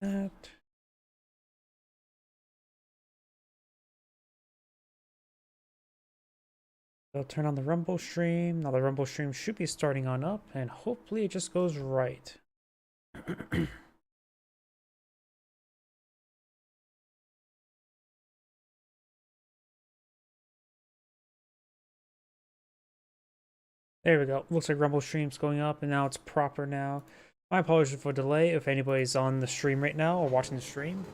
that. They'll turn on the Rumble stream. Now the Rumble stream should be starting on up, and hopefully it just goes right. There we go. Looks like Rumble stream's going up, and now it's proper now. My apologies for delay if anybody's on the stream right now or watching the stream.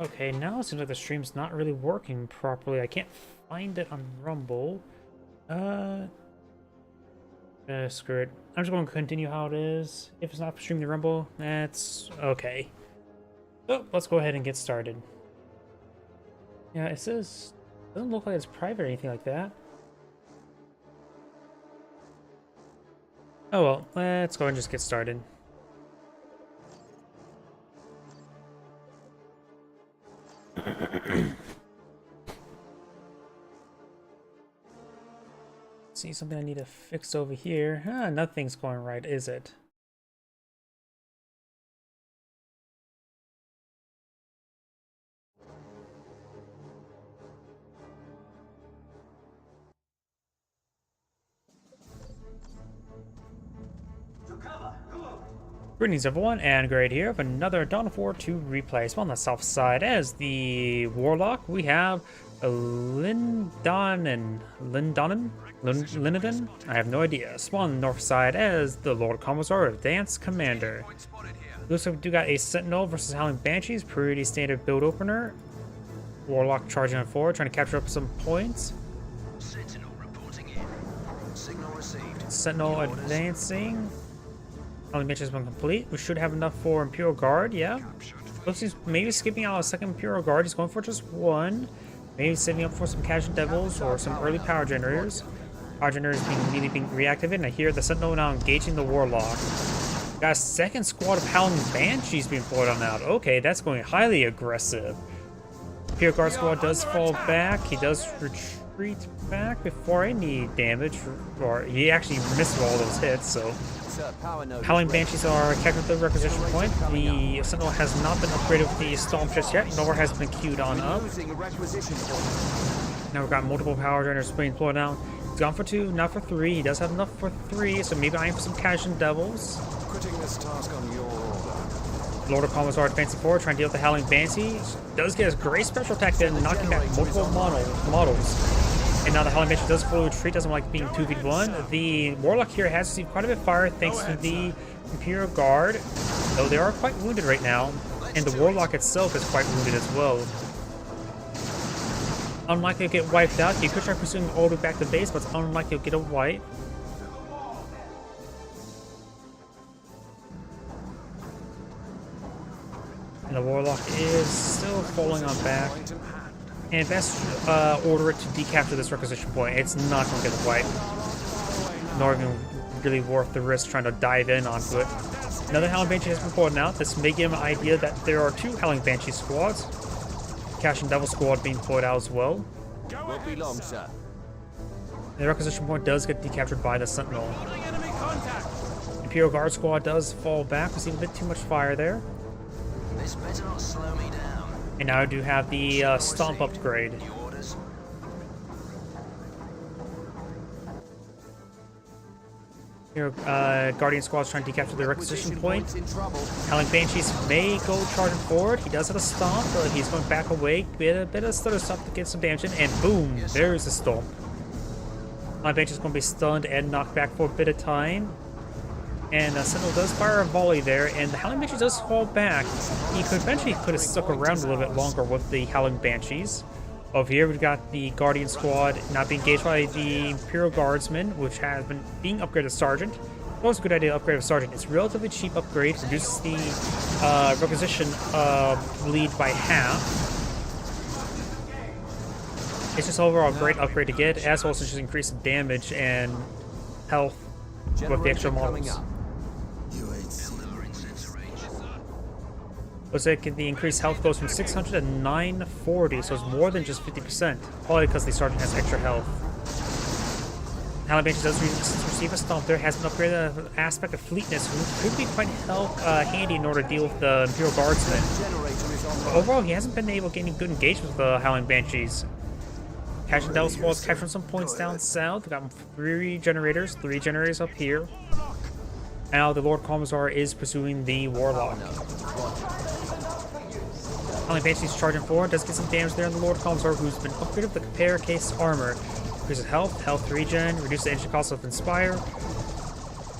Okay, now it seems like the stream's not really working properly. I can't find it on Rumble. Screw it. I'm just going to continue how it is. If it's not streaming the Rumble, that's okay. So, let's go ahead and get started. Yeah, it says... doesn't look like it's private or anything like that. Oh well, let's go and just get started. See something I need to fix over here. Nothing's going right, is it? Greetings everyone, and Great here with another Dawn of War 2 replay. So on the south side, as the Warlock, we have Lindonen? I have no idea. Spawn on the north side as the Lord Commissar of Dance Commander. Looks like we do got a Sentinel versus Howling Banshees, pretty standard build opener. Warlock charging on forward, trying to capture up some points. Sentinel reporting in. Signal received. Sentinel advancing. Howling Banshees has been complete. We should have enough for Imperial Guard, yeah. Looks he's maybe skipping out a second Imperial Guard. He's going for just one. Maybe setting up for some Casual Devils or some early power generators. Power generators being being reactivated, and I hear the Sentinel now engaging the Warlock. Got a second squad of Howling Banshees being pulled on out. Okay, that's going highly aggressive. Imperial Guard squad does fall back. He does retreat back before any damage, or he actually missed all those hits, so... Howling Banshees are captured the requisition point. The Sentinel has not been upgraded with the Storm just yet, nor has been queued on up. Now we've got multiple power generators being deployed now. He's gone for 2, not for 3. He does have enough for 3, so maybe eyeing for some Casual Devils. Putting this task on your order. Lord of Commissar advancing forward, trying to deal with the Howling Banshees. Does get his great special attack then, knocking back multiple models. And now the Howling Banshee does fully retreat, doesn't like being 2v1. The Warlock here has received quite a bit of fire thanks to the Imperial Guard, though they are quite wounded right now. And the Warlock itself is quite wounded as well. Unlikely to get wiped out. You could try pursuing all the way back to base, but it's unlikely to get a wipe. And the Warlock is still falling on back. And best order it to decapture this requisition point. It's not going to get wiped. Nor even really worth the risk trying to dive in onto it. Another Howling Banshee has been pulled out. This may give him an idea that there are 2 Howling Banshee squads. Casual Devil squad being pulled out as well. Won't be long, sir. The requisition point does get decaptured by the Sentinel. Imperial Guard squad does fall back. We see a bit too much fire there. This better not slow me down. And now I do have the Stomp upgrade. Here, Guardian Squad's trying to decapture the requisition point. Howling Banshees may go charging forward. He does have a Stomp, but he's going back away. Bit of stutter stop to get some damage in, and boom, there's the Stomp. Howling Banshee's going to be stunned and knocked back for a bit of time. And Sentinel does fire a volley there, and the Howling Banshee does fall back. He could eventually could have stuck around a little bit longer with the Howling Banshees. Over here, we've got the Guardian Squad not being engaged by the Imperial Guardsmen, which has been being upgraded to Sergeant. It's always a good idea to upgrade a Sergeant. It's a relatively cheap upgrade, reduces the requisition bleed by half. It's just overall a great upgrade to get, as well as just increase damage and health with the extra models. Looks like the increased health goes from 600 to 940, so it's more than just 50%. Probably because the Sergeant has extra health. Howling Banshees does receive a stomp there, has been upgraded an aspect of fleetness, which could be quite handy in order to deal with the Imperial Guardsmen. But overall, he hasn't been able to get any good engagement with the Howling Banshees. Catching Devil Squad's capturing some points down south. We've got 3 generators up here. And now the Lord Commissar is pursuing the Warlock. Howling Banshees charging forward, does get some damage there on the Lord Commissar, who's been upgraded with the Compare Case Armor. Increases health regen, reduces the engine cost of Inspire,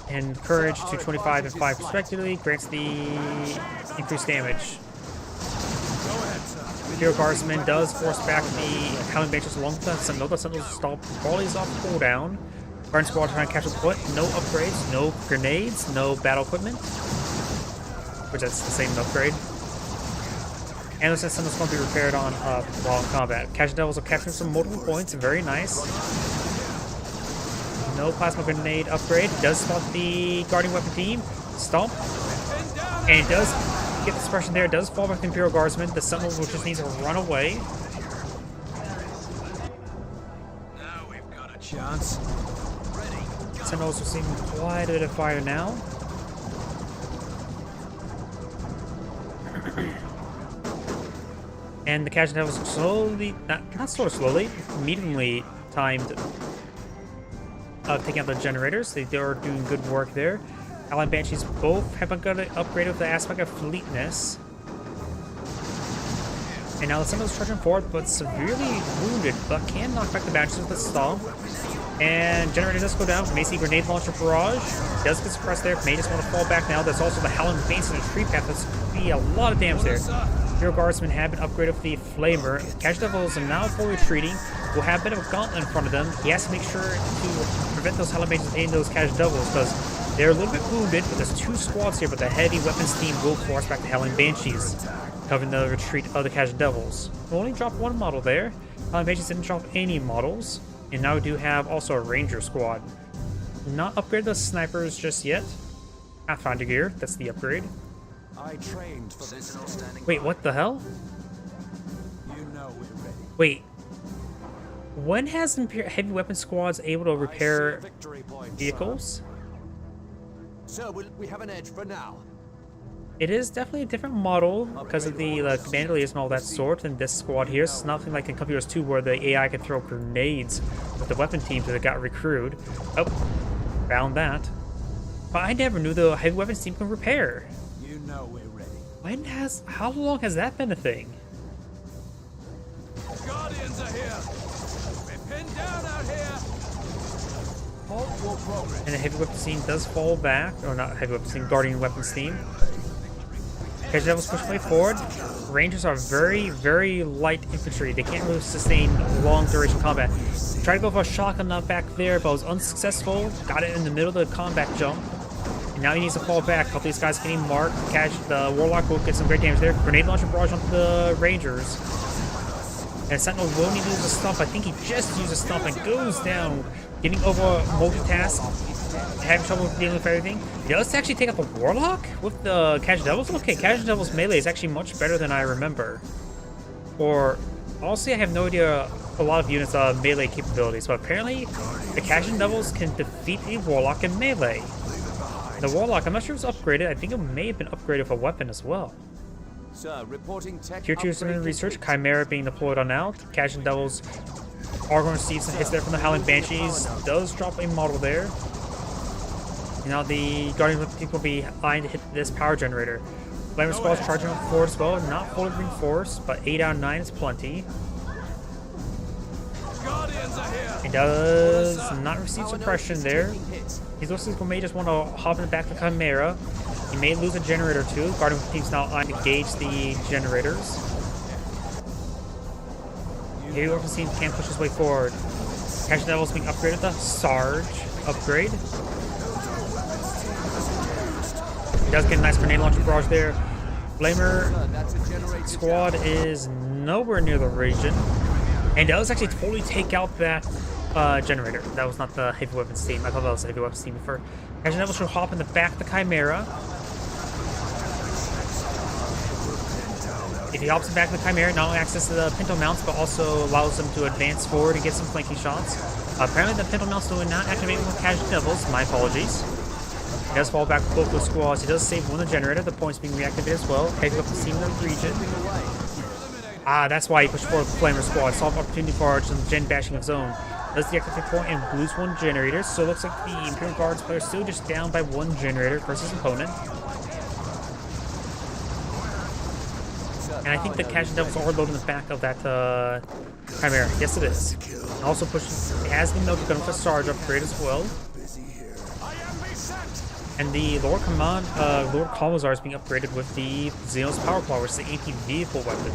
and Courage to 25 and 5 respectively, grants the increased damage. Imperial Guardsman does force back the Howling Banshees along with the Sentinel. The Sentinels stop volleys off cooldown. Guardian Squad trying to catch up foot. No upgrades, no grenades, no battle equipment. Which that's the same upgrade. And the Sentinel's going to be repaired on while in combat. Catching Devils are capturing some multiple points, very nice. No plasma grenade upgrade. Does spot the Guardian Weapon team. Stomp. And it does get the suppression there. It does fall back to the Imperial Guardsman. The Sentinel will just needs to run away. Now we've got a chance. Sentinels receiving quite a bit of fire now. And the Catching Devils slowly, not sort of slowly, mediumly timed taking out the generators. They are doing good work there. Allied Banshees both have got an upgrade with the aspect of fleetness. And now the Sentinel's charging forward, but severely wounded, but can knock back the Banshees with a stomp. And generator does go down. May see grenade launcher barrage. Does get suppressed there. May just want to fall back now. There's also the Howling Banshees and the Tree Path. That's going to be a lot of damage there. Imperial Guardsmen have been upgraded with the Flamer. Catch Devils are now fully retreating. Will have a bit of a gauntlet in front of them. He has to make sure to prevent those Howling Banshees hitting those Catch Devils, because they're a little bit wounded, but there's 2 squads here, but the heavy weapons team will force back the Howling Banshees, covering the retreat of the Catch Devils. We'll only drop 1 model there. Howling Banshees didn't drop any models. And now we do have also a Ranger squad. Not upgrade the snipers just yet. Pathfinder gear, that's the upgrade. I trained for this. Wait, what the hell? You know we're ready. Wait. When has heavy weapon squads able to repair vehicles? So we have an edge for now. It is definitely a different model because of the bandoliers and all that sort in this squad here. It's nothing like in Company Wars 2 where the AI can throw grenades with the weapon teams that got recruited. Oh, found that. But I never knew the heavy weapons team can repair. You know we're ready. How long has that been a thing? Guardians are here. We're pinned down out here. Halt will progress. And the heavy weapons team does fall back, or not heavy weapons team, Guardian weapons team. Catch Devils push way forward. Rangers are very, very light infantry. They can't really sustain long duration combat. Tried to go for a shotgun back there, but was unsuccessful. Got it in the middle of the combat jump. And now he needs to fall back. A couple of these guys getting marked. Catch the Warlock will get some great damage there. Grenade launcher barrage onto the Rangers. And Sentinel will need to use a stomp. I think he just used a stomp and goes down. Getting over multitask. Having trouble dealing with everything. Yeah, let's actually take out the Warlock with the Catch Devils. Okay, Catch Devils melee is actually much better than I remember. Or, honestly, I have no idea a lot of units' melee capabilities, but apparently the Catch Devils can defeat the Warlock in melee. The Warlock, I'm not sure if it's upgraded. I think it may have been upgraded with a weapon as well. Sir, reporting tech. Tier 2 Civilian Research, Chimera being deployed on out. Catch Devils are going to receive some hits there from the Howling Banshees. Does drop a model there. Now the Guardian team will be eyeing to hit this power generator. Flamer Squad's charging forward as well. Not fully reinforced, but 8 out of 9 is plenty. He does not receive suppression there. He's also may just want to hop in the back of the Chimera. He may lose a generator or 2. Guardian team's now eyeing to gauge the generators. Heavy weapons team can't push his way forward. Cashin Devil's being upgraded the Sarge upgrade. He does get a nice grenade launcher barrage there. Flamer squad is nowhere near the region. And does actually totally take out that generator. That was not the heavy weapons team. I thought that was the heavy weapons team before. Cashin Devil should hop in the back of the Chimera. If he hops in the back of the Chimera, not only access to the Pinto mounts, but also allows them to advance forward and get some flanking shots. Apparently the Pinto mounts do not activate with Cashin Devils. My apologies. He does fall back with both those squads. He does save one of the generator. The point's being reactivated as well. Heavy weapons team in the region. That's why he pushed forward the Flamer squad. Solve opportunity for Arch and gen bashing of zone. Does the activate point and lose one generator. So it looks like the Imperial Guards player is still just down by one generator versus opponent. And I think the Cashin Devils are loaded in the back of that Chimera. Yes, it is. And also it has the Melta Gun with a Sarge upgrade as well. And the Lord Kalmazar is being upgraded with the Xenos Power Claw, which is the anti-vehicle weapon.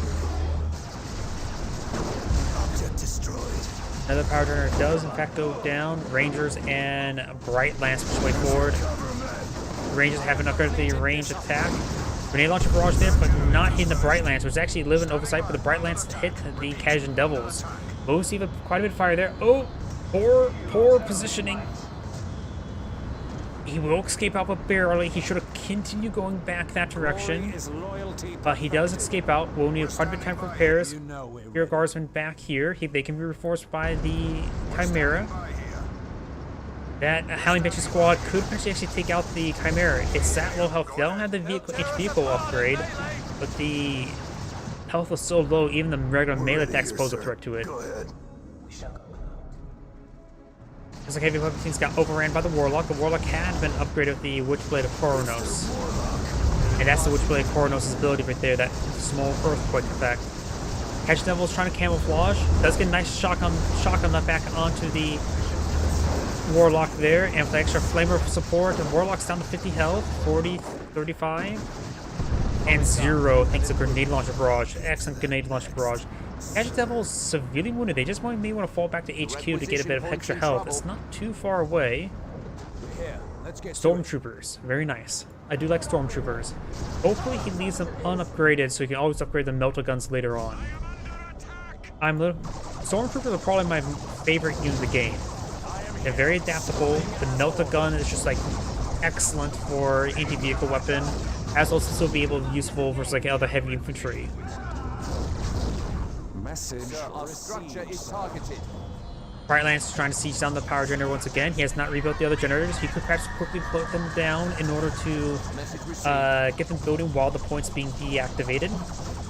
Another power generator does in fact go down. Rangers and Bright Lance push way forward. Rangers haven't upgraded the range attack. Grenade launcher barrage there, but not hitting the Bright Lance, which is actually living oversight for the Bright Lance to hit the Cashin Devils. We'll see quite a bit of fire there. Oh, poor positioning. He will escape out, but barely. He should have continued going back that direction. But he does escape out. We'll need quite a bit of time for repairs. Imperial Guardsmen back here. They can be reinforced by the Chimera. That Howling Banshee squad could potentially actually take out the Chimera. It's that low health. They don't have the vehicle upgrade, but the health is so low, even the regular melee attacks pose a threat to it. Looks like heavy weapon teams got overran by the Warlock. The Warlock had been upgraded with the Witchblade of Koronos. And that's the Witchblade of Koronos' ability right there, that small earthquake effect. Cashin Devil is trying to camouflage. Does get a nice shotgun that back onto the Warlock there. And with the extra Flamer support, the Warlock's down to 50 health, 40, 35. And 0 thanks to Grenade Launcher Barrage. Excellent Grenade Launcher Barrage. Cashin Devil is severely wounded. They just may want to fall back to HQ to get a bit of extra health. It's not too far away. Stormtroopers. Very nice. I do like Stormtroopers. Hopefully he leaves them unupgraded so he can always upgrade the Melta Guns later on. Stormtroopers are probably my favorite unit of the game. They're very adaptable. The Melta Gun is just like excellent for anti-vehicle weapon, as well as still be able to be useful versus like other heavy infantry. Our structure is targeted. Bright Lance is trying to siege down the power generator once again. He has not rebuilt the other generators. He could perhaps quickly put them down in order to get them building while the point's being deactivated.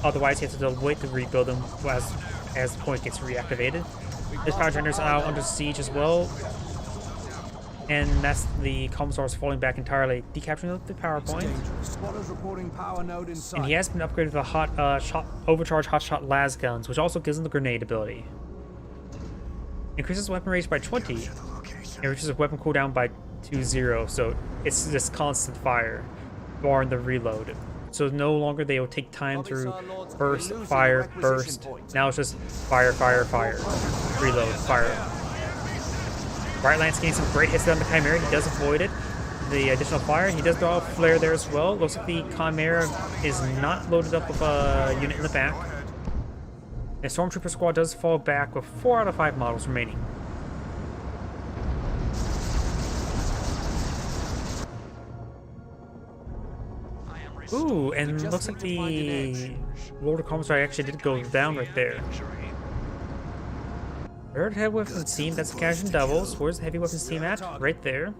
Otherwise, he has to wait to rebuild them as the point gets reactivated. This power generator's now under siege as well. And that's the Commissar's falling back entirely, decapturing the power point. And he has been upgraded with the overcharged hotshot las guns, which also gives him the grenade ability. Increases weapon range by 20, and reduces weapon cooldown by 2-0, so it's just constant fire, barring the reload. So no longer they will take time through burst, fire, burst. Now it's just fire, fire, fire, reload, fire. Bright Lance getting some great hits on the Chimera. He does avoid it. The additional fire. He does draw a flare there as well. Looks like the Chimera is not loaded up with a unit in the back. The Stormtrooper squad does fall back with 4 out of 5 models remaining. Ooh, and looks like the Lord of Commissar actually did go down right there. Third heavy weapons team, that's the Cashin Devils. Where's the heavy weapons team at? Right there.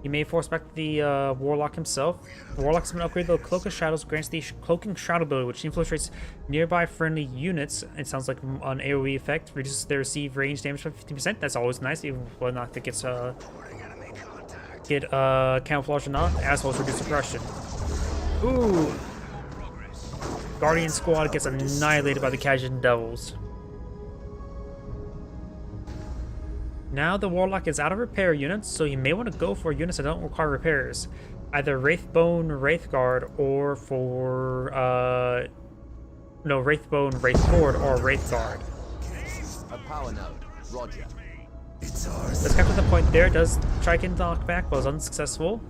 He may force back the Warlock himself. Warlock's been upgraded to the Cloak of Shadows, grants the Cloaking Shroud ability, which infiltrates nearby friendly units. It sounds like an AoE effect, reduces their received range damage by 50%. That's always nice, even whether or not it gets camouflage or not, as well as reduce suppression. Ooh! Guardian squad gets annihilated by the Cashin Devils. Now the Warlock is out of repair units, so you may want to go for units that don't require repairs. Either Wraithbone, Wraithguard, or for no, Wraithbone, Wraithlord, or Wraithguard. A power node. Roger. Let's capture the point there. Does try getting knockback, but was unsuccessful.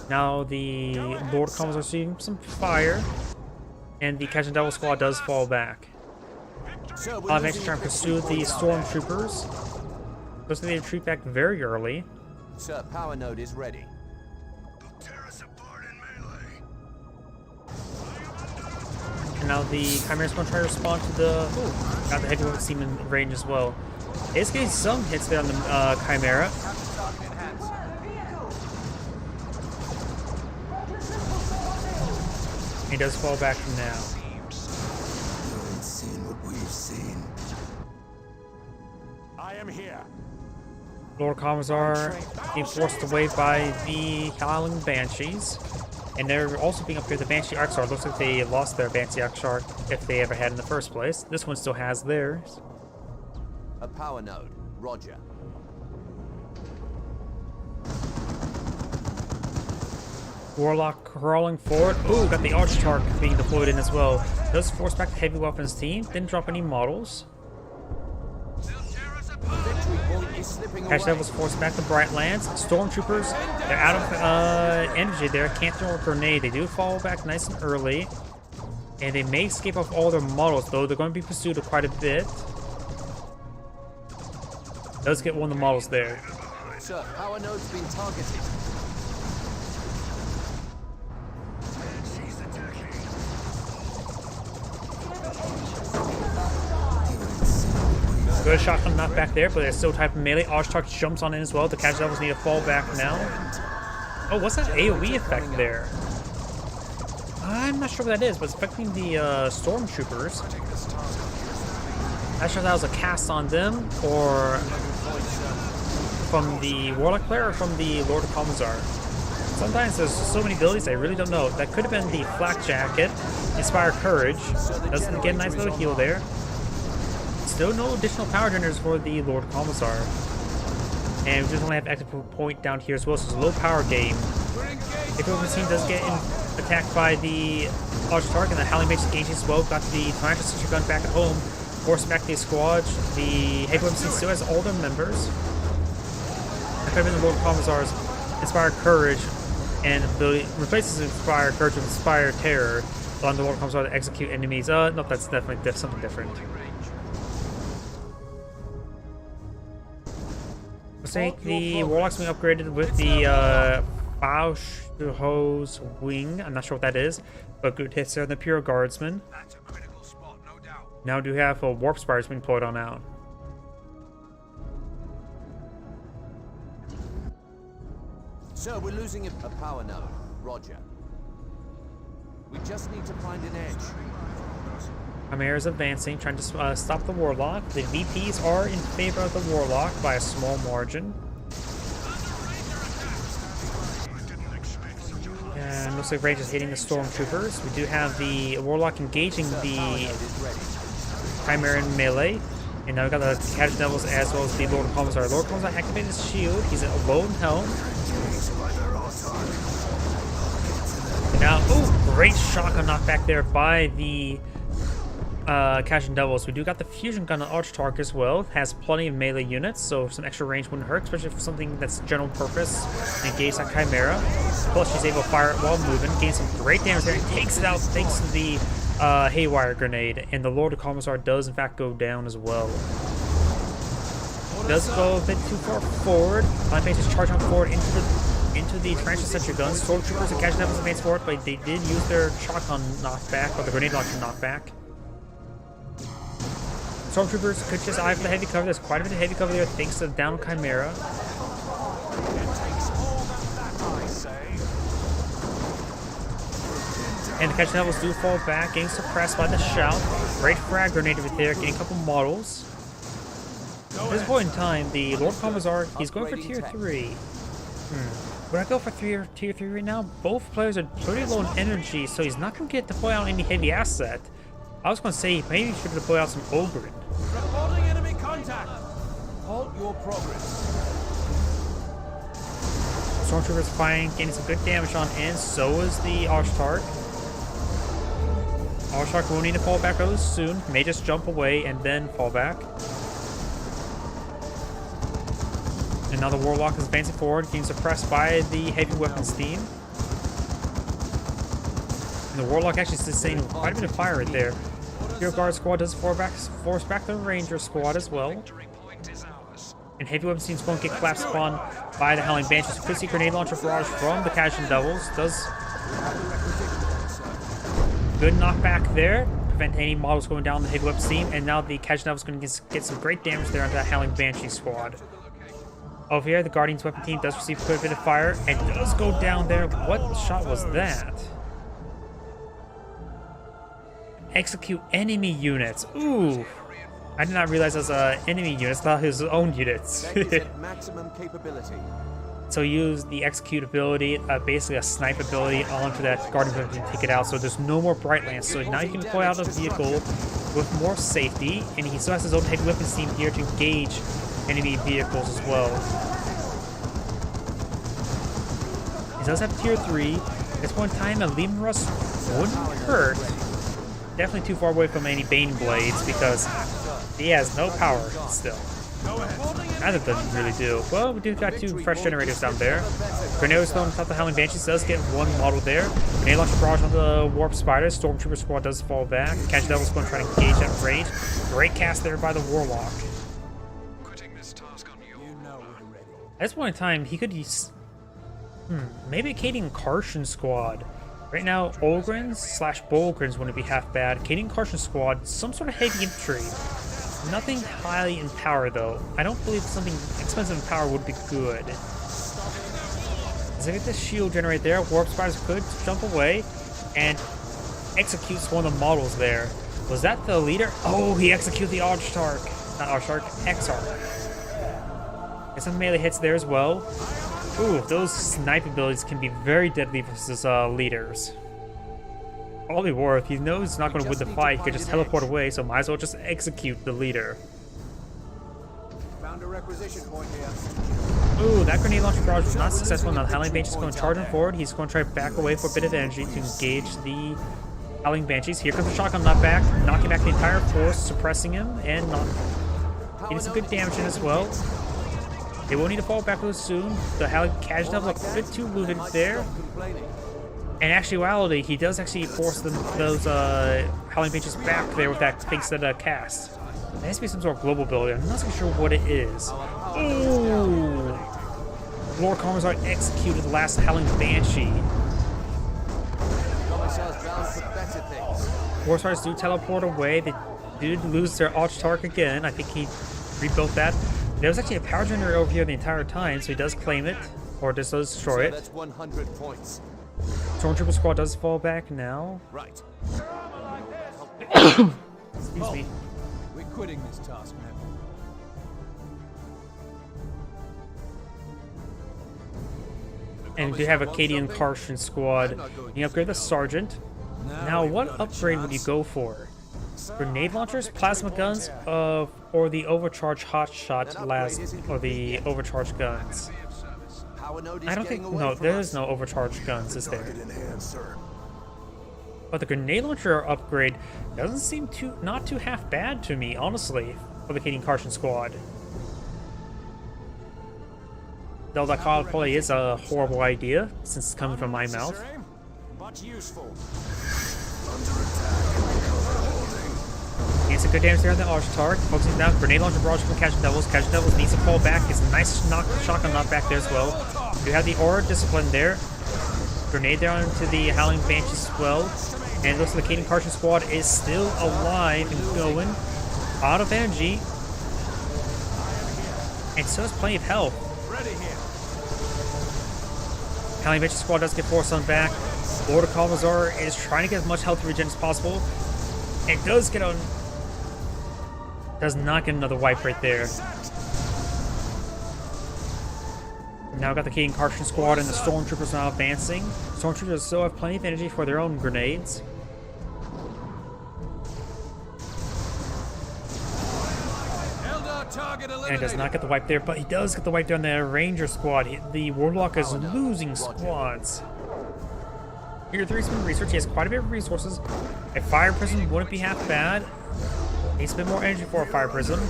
Now the Lord Commons are receiving some fire, and the Catching Devil squad does fall back. Makes try and pursue the stormtroopers. Looks like they retreat back very early. Sir, power node is ready. And now the Chimera's going to try to respond to the... Ooh, got the heavy weapon team in range as well. It's getting some hits there on the Chimera. He does fall back now. I am here. Lord Commissar being forced away by the Howling Banshees. And they're also being up here, the Banshee Arcsar. Looks like they lost their Banshee Arcsar if they ever had in the first place. This one still has theirs. A power node. Roger. Warlock crawling forward. Ooh, got the Archtarch being deployed in as well. Does force back the heavy weapons team. Didn't drop any models. Catch Devils force back the Brightlands. Stormtroopers, they're out of energy there. Can't throw a grenade. They do fall back nice and early. And they may escape off all their models, though. They're going to be pursued quite a bit. Does get one of the models there. Sir, power node's been targeted. Good shotgun knocked back there, but there's still type of melee. Archtarch jumps on in as well. The Catch Devils need to fall back now. Oh, what's that AoE effect there? I'm not sure what that is, but it's affecting the Stormtroopers. Not sure if that was a cast on them, or from the Warlock player, or from the Lord of Commissar. Sometimes there's so many abilities, I really don't know. That could have been the Flak Jacket, Inspire Courage. Doesn't get a nice little heal there. Still no additional power generators for the Lord Commissar. And we just only have active point down here as well, so it's a low power game. If the team does get attacked by the Archtarch and the Howling Mage engaging as well, got the Tarantula Sentry Gun back at home, forcing back the squad. The heavy weapon team still has all their members. That could have been the Lord Commissar's Inspire Courage, and the replaces Inspire Courage with Inspire Terror, allowing the Lord Commissar to execute enemies. Nope, that's definitely something different. Looks like the Warlock's being upgraded with the Bauschhose Wing. I'm not sure what that is, but good hits there on the Pure Guardsman. That's a critical spot, no doubt. Now do have a Warp Spires being deployed on out. Sir, we're losing a power node. Roger. We just need to find an edge. Chimera is advancing, trying to stop the Warlock. The VPs are in favor of the Warlock by a small margin. And looks like Rage is hitting the Stormtroopers. We do have the Warlock engaging the Chimera in melee. And now we've got the Catch Devils as well as the Lord Commissar. Lord Commissar activated his shield. He's alone in hell. And now, ooh, great shotgun knockback there by the Catch Devils. We do got the fusion gun on Archtarch as well. Has plenty of melee units, so some extra range wouldn't hurt, especially for something that's general purpose. Engage that Chimera. Plus, she's able to fire it while moving. Gains some great damage there and takes it out thanks to the Haywire grenade. And the Lord of Commissar does, in fact, go down as well. Does go a bit too far forward. Mind Base is charging forward into the Tarantula Sentry Guns. Stormtroopers and Catch Devils advance forward, but they did use their shotgun knockback, or the grenade launcher knockback. Stormtroopers could just eye for the heavy cover. There's quite a bit of heavy cover there thanks to the down Chimera. And the Catch Devils do fall back, getting suppressed by the shout. Great frag grenade over there, getting a couple models. At this point in time, the Lord Commissar, he's going for tier 3. Would I go for tier 3 right now? Both players are pretty low in energy, so he's not going to get deploy out any heavy asset. I was going to say, maybe he should deploy out some Ogryn. Reporting enemy contact. Halt your progress. Stormtroopers fighting, getting some good damage on in. So is the Archtarch. Arshark will need to fall back really soon. May just jump away and then fall back. And now the Warlock is advancing forward, being suppressed by the heavy weapons team. And the Warlock actually sustained quite a bit of fire right there. Imperial Guard squad does force back the Ranger squad as well. And heavy weapons team's going to get collapsed upon by the Howling Banshees. Could see grenade launcher barrage from the Cashin Devils. Does good knockback there. Prevent any models going down the heavy weapons team. And now the Cashin Devils going to get some great damage there onto that Howling Banshee squad. Over here, the Guardians weapon team does receive quite a bit of fire and does go down there. What shot was that? Execute enemy units. Ooh. I did not realize it was enemy units, not his own units. Maximum capability. So use the execute ability, basically a snipe ability onto that Guardian weapon to take it out. So there's no more Bright Lance. So now you can deploy out of the vehicle with more safety. And he still has his own heavy weapons team here to engage enemy vehicles as well. He does have tier 3. At one time, a Leman Russ wouldn't hurt. Definitely too far away from any Bane Blades because he has no power still. Neither doesn't really do. Well, we do got 2 fresh generators down there. Grenade thrown on top of the Howling Banshees does get 1 model there. Grenade launcher barrage on the Warp Spider. Stormtrooper squad does fall back. Catch Devil's going to try to engage that range. Great cast there by the Warlock. At this point in time, he could use maybe a Cadian Karshan squad. Right now, Ogrins / Bolgrins wouldn't be half bad. Cadian Karshan squad, some sort of heavy infantry. Nothing highly in power though. I don't believe something expensive in power would be good. As I get this shield generator there, Warp Spiders could jump away and executes one of the models there. Was that the leader? Oh, he executed the Archtark. Not Archtark, Exarch. Get some melee hits there as well. Ooh, those snipe abilities can be very deadly versus leaders. Probably worth. He knows he's not going to win the fight. He could just teleport away, so might as well just execute the leader. Found a requisition point here. Ooh, that grenade launcher barrage was not successful. Now the Howling Banshee is going to charge him forward. He's going to try to back away for a bit of energy to engage the Howling Banshees. Here comes the shotgun knockback, knocking back the entire force, suppressing him, and getting some good damage in as well. They will need to fall back really soon. The Cashin Devils are a bit too looted there. In actuality, he does actually force those Howling Banshees back there with that big set of cast. There has to be some sort of global ability. I'm not so sure what it is. Ooh! Lord Commissar executed the last Howling Banshee. War Spiders do teleport away. They did lose their Archtark again. I think he rebuilt that. There was actually a power generator over here the entire time, so he does claim it, or does destroy it. That's 100 points. Stormtrooper squad does fall back now. Right. Excuse me. We're quitting this task, man. And we do have a Cadian Karshan squad. You upgrade the Sergeant. Now, what upgrade would you go for? Grenade launchers, plasma guns, or the overcharged hotshot or the overcharged guns? I don't think, no, there is no overcharged guns, is there? But the grenade launcher upgrade doesn't seem not too half bad to me, honestly, for the Cadian Karshan squad. Though that probably is a horrible idea, since it's coming from my mouth. But useful. Gets a good damage there on the Archtark. Focusing down, grenade launcher barrage from Cashin Devils. Cashin Devils needs to fall back. Gets a nice shotgun knockback there as well. You have the Aura Discipline there. Grenade there onto the Howling Banshees as well. And it looks like the Cadian Karshan squad is still alive and going. Out of energy. And still has plenty of health. Ready here. Howling Banshee squad does get forced on back. Lord Commissar is trying to get as much health regen as possible. And does get on. Does not get another wipe right there. Now got the Cadian Karshan squad and the Stormtroopers now advancing. Stormtroopers still have plenty of energy for their own grenades. And does not get the wipe there, but he does get the wipe down the Ranger squad. The Warlock is losing squads. Tier 3 spin research. He has quite a bit of resources. A fire prism wouldn't be half bad. Needs a bit more energy for a fire prism.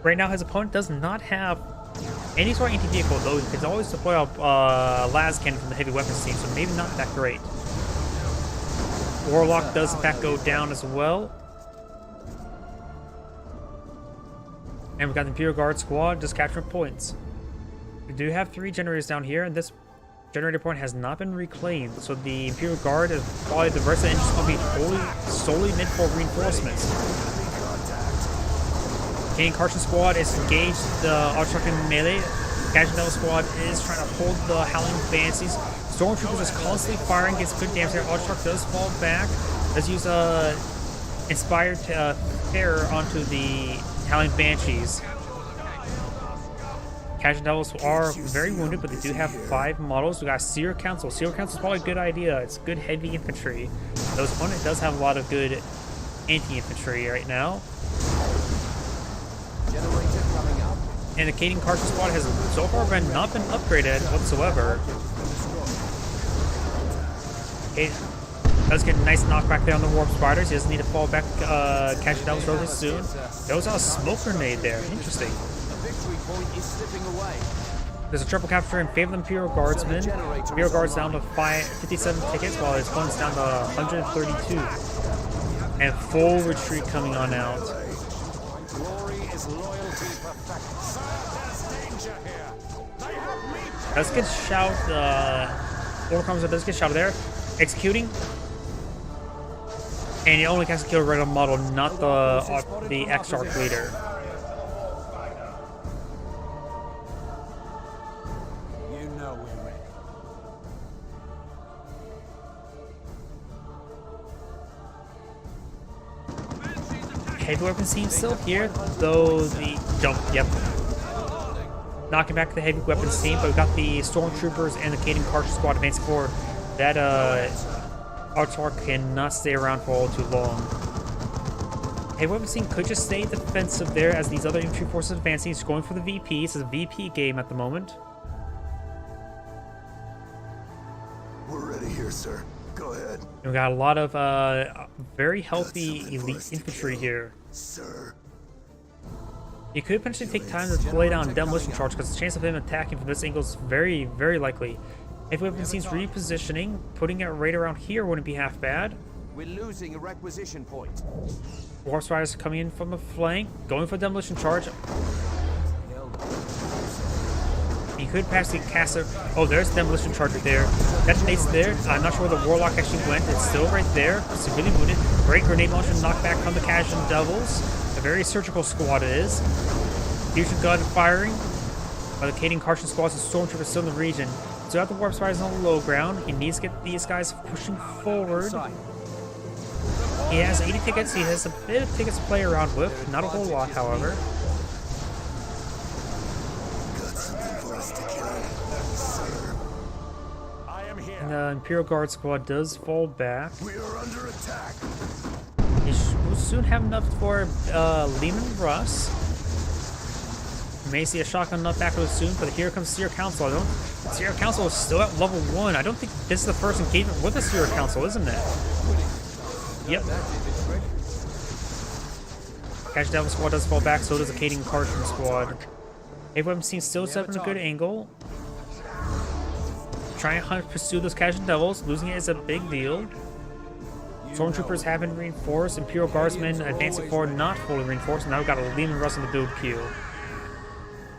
Right now, his opponent does not have any sort of anti-vehicle, though he can always deploy a las cannon from the heavy weapons team, so maybe not that great. Warlock does in fact go down as well. And we got the Imperial Guard squad just capturing points. We do have 3 generators down here, and this generator point has not been reclaimed, so the Imperial Guard is probably the rest of the engine's going to be solely meant for reinforcements. Canadian Carson squad is engaged the Archduke in melee. Gadget Devil squad is trying to hold the Howling Banshees. Stormtroopers is constantly firing, gets good damage there. Archduke does fall back. Does use Inspired Terror onto the Howling Banshees. Gadget Devils are very wounded, but they do have 5 models. We got Seer Council. Seer Council is probably a good idea. It's good heavy infantry. Though his opponent does have a lot of good anti-infantry right now. Generator coming up. And the Canadian Carson squad has so far not been upgraded whatsoever. It does get a nice knockback there on the Warp Spiders. He doesn't need to fall back, catch it out really soon. There was a smoke grenade there. Interesting. The victory point is slipping away. There's a triple capture in favor of the Imperial Guardsmen. Imperial Guards down to 57 tickets, while his opponent's down to 132. And full retreat coming on out. Glory is loyalty perfect. Sir, there's danger here. They have me. Let's get shout. Overcomes does get shouted there. Executing. And he only has to kill a regular model, not the Exarch leader. You know we're ready. Heavy weapon seems still here, though the jump, yep. Knocking back the heavy weapons team, but we've got the Stormtroopers and the Canadian Carson squad advancing forward. That Artark cannot stay around for all too long. Heavy weapons team could just stay defensive there as these other infantry forces advancing. He's going for the VP. It's a VP game at the moment. We're ready here, sir. Go ahead. And we got a lot of very healthy elite infantry here. Sir. He could potentially take time to lay down demolition charge because the chance of him attacking from this angle is very, very likely. Heavy weapon team's repositioning, putting it right around here wouldn't be half bad. We're losing a requisition point. Warp Spiders coming in from the flank, going for demolition charge. He could pass the caster. Oh, there's demolition charge right there. Detonates there. I'm not sure where the Warlock actually went. It's still right there. Severely wounded. Great grenade launcher knockback from the Cashin Devils. A very surgical squad it is. Fusion gun firing. By the Canadian Carson squads and Stormtroopers still in the region. Still have the Warp Spiders on the low ground. He needs to get these guys pushing forward. He has 80 tickets. He has a bit of tickets to play around with. Not a whole lot, however. Got something for us to kill, sir. I am here. And the Imperial Guard squad does fall back. We are under attack. He will soon have enough for Lehman Russ. May see a shotgun nut back soon, but here comes Seer Council. Seer Council is still at level 1. I don't think this is the first engagement with the Seer Council, isn't it? Yep. Catch Devil squad does fall back, so does the Canadian Carson squad. Heavy weapons team still set up in a good angle. Trying to pursue those Cashin Devils. Losing it is a big deal. Stormtroopers have been reinforced. Imperial Guardsmen advancing forward, not fully reinforced. Now we've got a Lehman Russ in the build queue.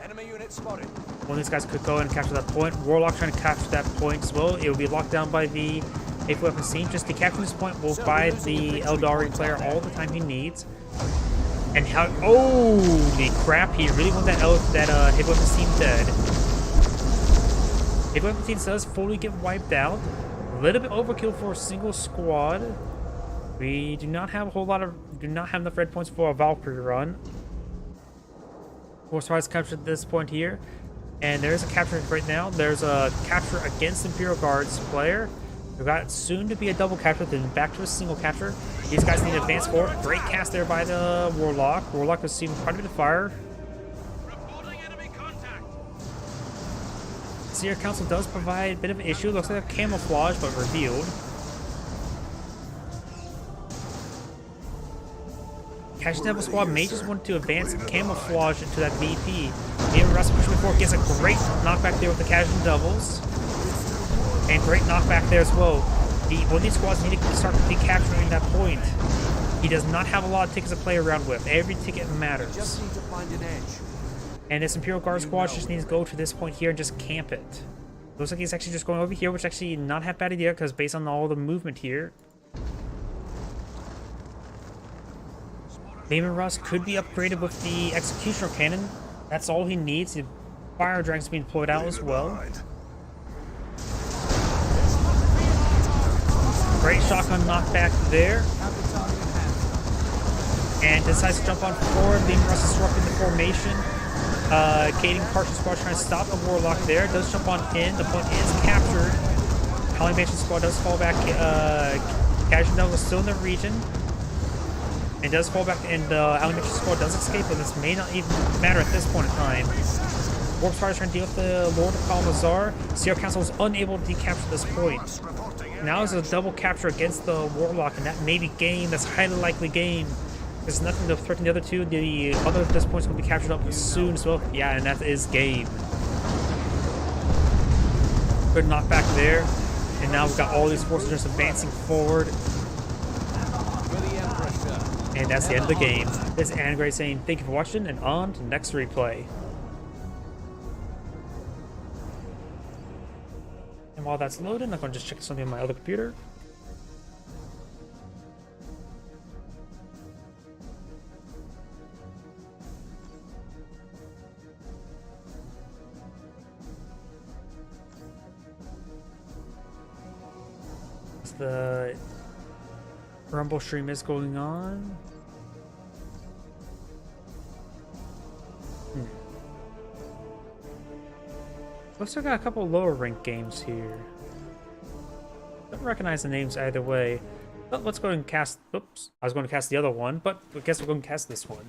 Enemy unit spotted. One of these guys could go and capture that point. Warlock trying to capture that point as well. It will be locked down by the heavy weapons team. Just to capture this point will buy the Eldari player all the time he needs. And how? Holy crap! He really want that heavy weapons team dead. Heavy weapons team does fully get wiped out. A little bit overkill for a single squad. We do not have a whole lot of, do not have enough red points for a Valkyrie run. Force Rise captured this point here, and there's a capture right now. There's a capture against Imperial Guards player. We've got soon to be a double capture, then back to a single capture. These guys need to advance forward. Great cast there by the Warlock. Warlock is receiving quite a bit of fire. Reporting enemy contact. Seer Council does provide a bit of an issue. Looks like a camouflage, but revealed. Cash Devil squad may just want to advance and camouflage into that VP. Even Russell pushing before gets a great knockback there with the Cash Devils. And great knockback there as well. One of these squads need to start decapturing that point. He does not have a lot of tickets to play around with. Every ticket matters. Just need to find an edge. And this Imperial Guard squad just needs to go to this point here and just camp it. Looks like he's actually just going over here, which actually not a bad idea because based on all the movement here. Daemon Rust could be upgraded with the Executioner Cannon. That's all he needs. The Fire Dragon's being deployed out as well. Great shotgun knockback there. And decides to jump on forward. Daemon Rust disrupting the formation. Kading Partial Squad trying to stop the Warlock there. Does jump on in. The point is captured. Howling Banshee Squad does fall back. Casual Devil is still in the region. And does fall back, and the Howling Banshee Squad does escape, but this may not even matter at this point in time. Warp Star is trying to deal with the Lord of Kalmazar. Sierra Council is unable to decapture this point. Now is a double capture against the Warlock, and that may be game. That's a highly likely game. There's nothing to threaten the other two. The other at this point is going to be captured up soon as well. Yeah, and that is game. Good knockback there. And now we've got all these forces just advancing forward. And that's the end of the game. This is Angry saying thank you for watching, and on to the next replay. And while that's loading, I'm going to just check something on my other computer. The Rumble stream is going on. Looks like I got a couple lower rank games here. Don't recognize the names either way. But let's go ahead and cast. Oops, I was going to cast the other one, but I guess we're going to cast this one.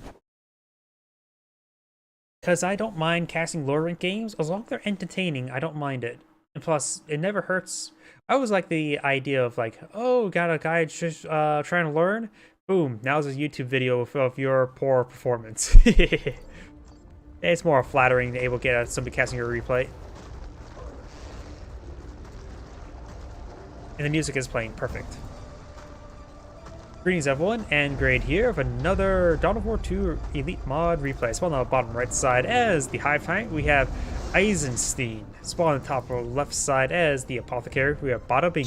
Because I don't mind casting lower rank games as long as they're entertaining. I don't mind it. And plus, it never hurts. I always like the idea of like, oh, got a guy just trying to learn. Boom, now's a YouTube video of your poor performance. It's more flattering to able to get somebody casting your replay. And the music is playing perfect. Greetings everyone, and Grade here of another Dawn of War 2 Elite Mod replay. Spawn on the bottom right side as the Hive Tank, we have Eisenstein. Spawn on the top left side as the Apothecary, we have Bada Bing.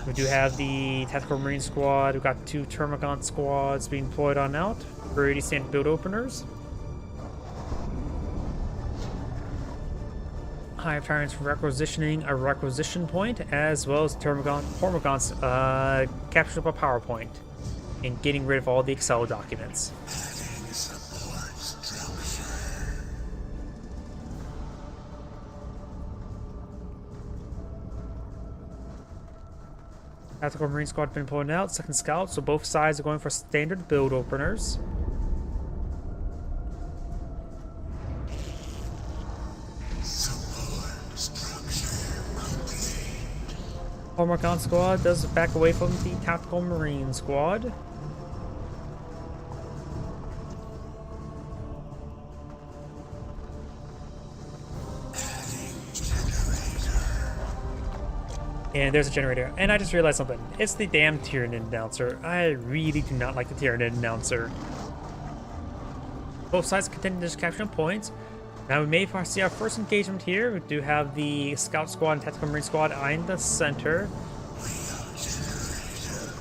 We do have the Tactical Marine Squad, we've got 2 Termagant squads being deployed on out. Pretty standard build openers. Hive Tyrants requisitioning a requisition point, as well as Hormagaunts captured up a power point and getting rid of all the Excel documents. Tactical Marine Squad been pulling out, second scout, so both sides are going for standard build openers. Hormagaunt squad does back away from the Tactical Marine squad. And there's a generator. And I just realized something. It's the damn Tyranid announcer. I really do not like the Tyranid announcer. Both sides contending to capture points. Now we may see our first engagement here. We do have the Scout Squad and Tactical Marine Squad in the center.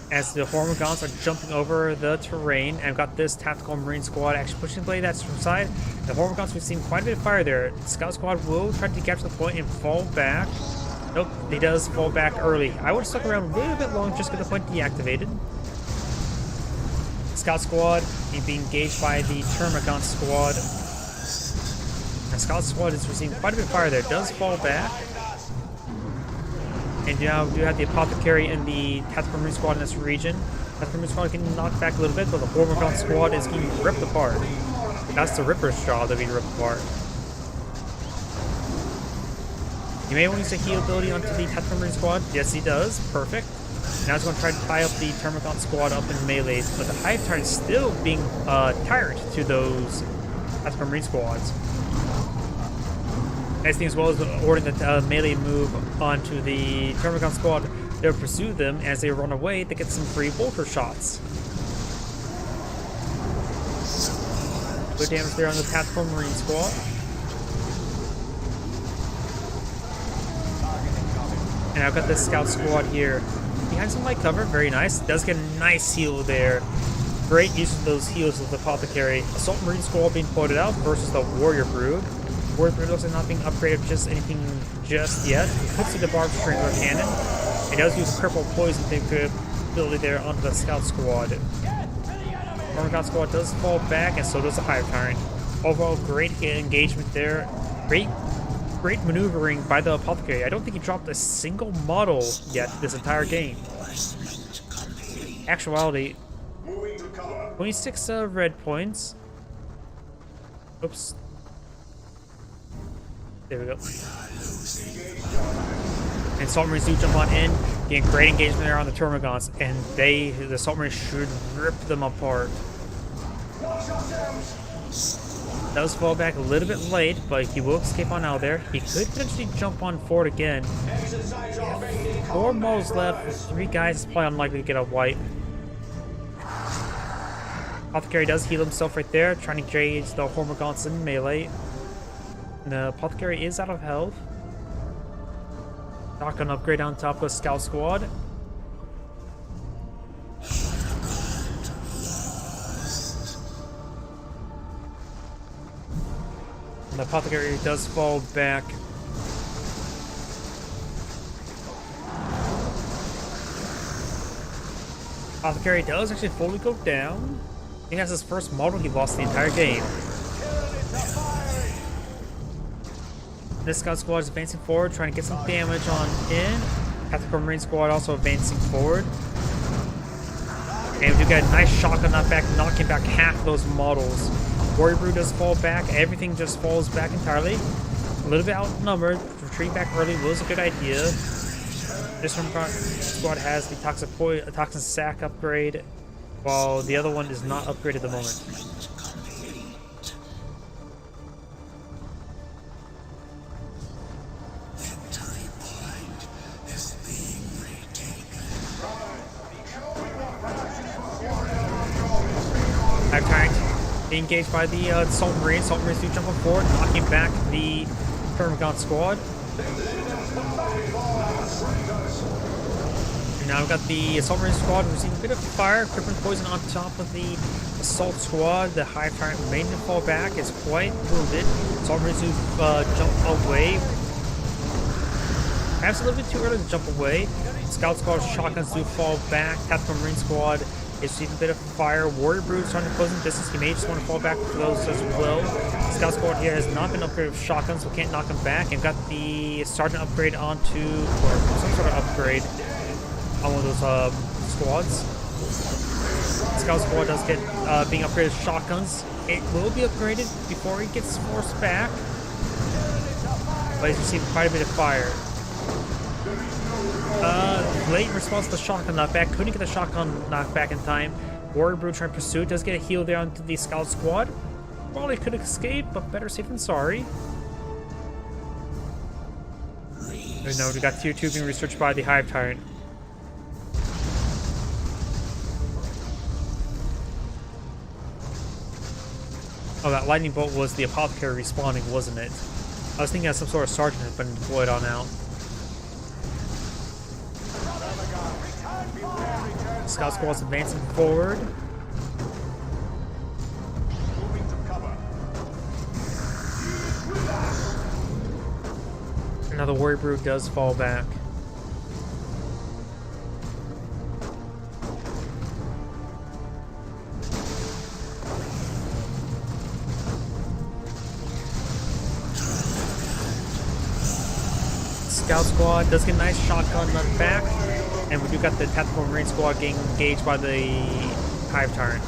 As the Hormagaunts are jumping over the terrain. And we've got this Tactical Marine Squad actually pushing the blade that's from side. The Hormagaunts, we've seen quite a bit of fire there. The Scout Squad will try to capture the point and fall back. Nope, he does fall back early. I would have stuck around a little bit long just to get the point deactivated. Scout Squad being engaged by the Termagant Squad. The Scout Squad is receiving quite a bit of fire there. It does fall back. And now we do have the Apothecary and the Tactical Marine Squad in this region. Tactical Marine Squad getting knocked back a little bit, but the Hormagaunts Squad is getting ripped apart. That's the Ripper's jaw that being ripped apart. You may want to use a heal ability onto the Tactical Marine Squad. Yes, he does. Perfect. Now he's going to try to tie up the Termagant squad up in melee, but the Hive Tyrant is still being tired to those Tactical Marine squads. Nice thing as well as ordering the melee move onto the Termagant squad. They'll pursue them. As they run away, they get some free bolter shots. Good damage there on the Tactical Marine squad. And I've got the Scout squad here. Behind some light cover, very nice. Does get a nice heal there. Great use of those heals with the Apothecary. Assault Marine squad being pointed out versus the Warrior Brood. Warrior Brood looks like not being upgraded just anything just yet. He puts the Barbed Strangler Cannon. He does use Cripple Poison ability there onto the Scout squad. Termagant squad does fall back, and so does the Hive Tyrant. Overall, great engagement there. Great maneuvering by the Apothecary. I don't think he dropped a single model yet this entire game. Actuality, 26 red points. Oops. There we go. And Assault Marines do jump on in, getting great engagement there on the Termagants, and the Assault Marines should rip them apart. Does fall back a little bit late, but he will escape on out there. He could potentially jump on forward again. 4 models left, 3 guys. It's probably unlikely to get a wipe. Apothecary does heal himself right there, trying to engage the Hormagaunts in melee. And the Apothecary is out of health. Shotgun upgrade on top of the Scout squad. And the Apothecary does fall back. Apothecary does actually fully go down. I think that's his first model he lost the entire game. This Scout squad is advancing forward, trying to get some damage on in. Tactical Marine squad also advancing forward. And we do get a nice shotgun knockback, knocking back half of those models. Warrior Brood does fall back. Everything just falls back entirely. A little bit outnumbered. Retreating back early was a good idea. This squad has the Toxin Sac upgrade, while the other one is not upgraded at the moment. Hive Tyrant engaged by the Assault Marines. Assault Marines do jump on forward, knocking back the Termagant squad. And now we've got the Assault Marine squad receiving a bit of fire. Crippling Poison on top of the Assault squad. The Hive Tyrant remaining to fall back is quite wounded. Assault Marines do jump away. Perhaps a little bit too early to jump away. Scout squad shotguns do fall back. Tactical Marine squad is receiving a bit of fire. Warrior Brood starting to close in distance. He may just want to fall back for those as well. Scout squad here has not been upgraded with shotguns, so can't knock him back. And got the Sergeant upgrade onto, or some sort of upgrade on one of those squads. Scout squad does get being upgraded with shotguns. It will be upgraded before he gets forced back, but he's receiving quite a bit of fire. Late response to the shotgun knockback. Couldn't get the shotgun knockback in time. Warrior Brood trying to pursue. Does get a heal there onto the Scout squad. Probably could escape, but better safe than sorry. No, we got tier 2 being researched by the Hive Tyrant. Oh, that lightning bolt was the Apothecary respawning, wasn't it? I was thinking that some sort of sergeant had been deployed on out. Scout squad's advancing forward. Another Warrior Brood does fall back. Scout squad does get a nice shotgun knocked back. And we do got the Tactical Marine squad getting engaged by the Hive Tyrant.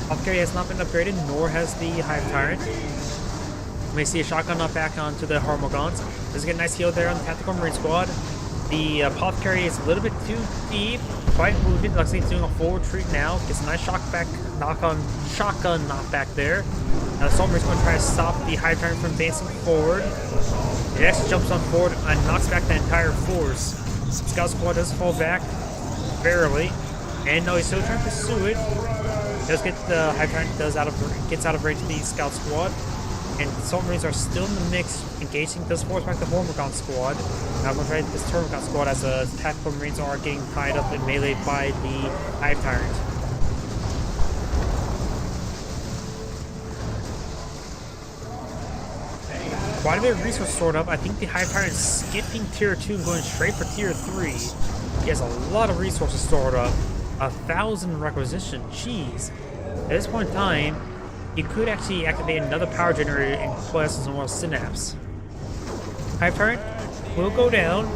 Apothecary has not been upgraded, nor has the Hive Tyrant. We may see a shotgun knockback onto the Hormagaunts. Does get a nice heal there on the Tactical Marine squad. The Apothecary is a little bit too deep, quite wounded. Looks like he's doing a full retreat now. Gets a nice shotgun knockback there. Now the Assault Marine's going to try to stop the Hive Tyrant from advancing forward. It actually jumps on forward and knocks back the entire force. Scout Squad does fall back, barely. And no, he's still trying to pursue it. Does get the Hive Tyrant gets out of range of the Scout Squad. And Assault Marines are still in the mix, engaging. Does force back the Hormigaunt Squad. Now I'm going to try this Termagant Squad as the Tactical Marines are getting tied up and meleeed by the Hive Tyrant. Quite a bit of resource stored up. I think the Hive Tyrant is skipping tier 2 and going straight for tier 3. He has a lot of resources stored up. 1,000 requisition. Jeez. At this point in time, he could actually activate another power generator and deploy some more Synapse. Hive Tyrant will go down.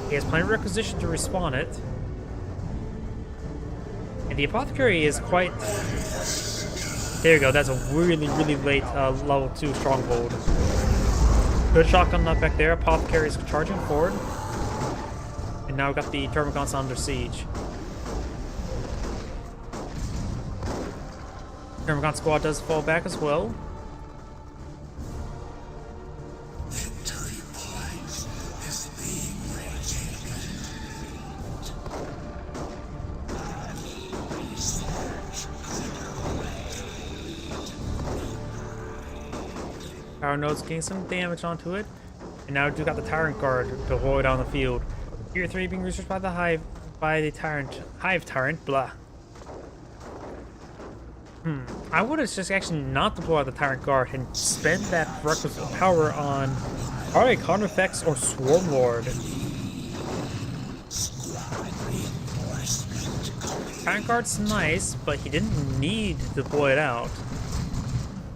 He has plenty of requisition to respawn it. And the Apothecary is quite... There you go. That's a really, really late level 2 stronghold. Good shotgun knockback there. Apothecary is charging forward. And now we've got the Termagants under siege. Termagant Squad does fall back as well. Power node's getting some damage onto it. And now we do got the Tyrant Guard deployed on the field. Tier 3 being researched by the Hive Tyrant, blah. I would have just actually not deployed the Tyrant Guard and spend that requisite power on probably Carnifex or Swarmlord. Tyrant Guard's nice, but he didn't need to deploy it out.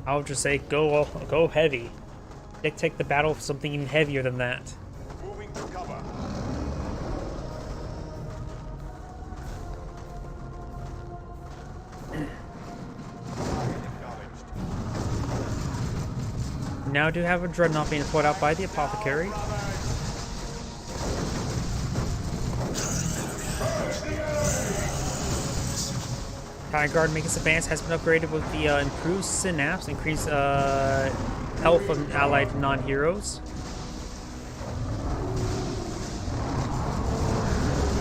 I would just say go heavy. Take the battle for something even heavier than that. Moving to cover. Now do have a Dreadnought being deployed out by the Apothecary. Tyrant Guard making its advance has been upgraded with the improved Synapse, increased health of allied non-heroes.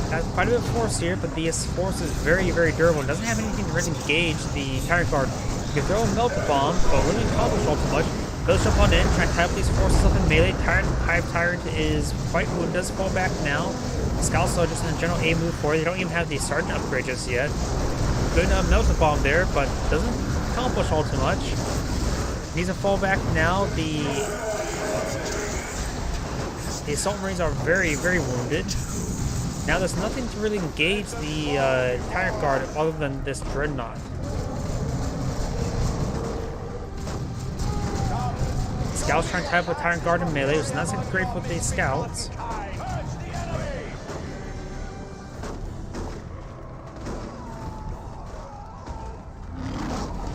Has quite a bit of force here, but this force is very, very durable. It doesn't have anything to really engage the Tyrant Guard. You can throw a Melta Bomb, but wouldn't accomplish all too much. Does jump on in, try to tap these forces up in melee. Hive Tyrant is quite wounded, does fall back now. Scouts are just in a general A move forward. They don't even have the Sergeant upgrade just yet. Good Melta Bomb there, but doesn't accomplish all too much. Needs a fall back now. The Assault Marines are very, very wounded. Now there's nothing to really engage the Tyrant Guard other than this Dreadnought. Scouts trying to type with Tyrant Guard in melee, so that's great with the Scouts.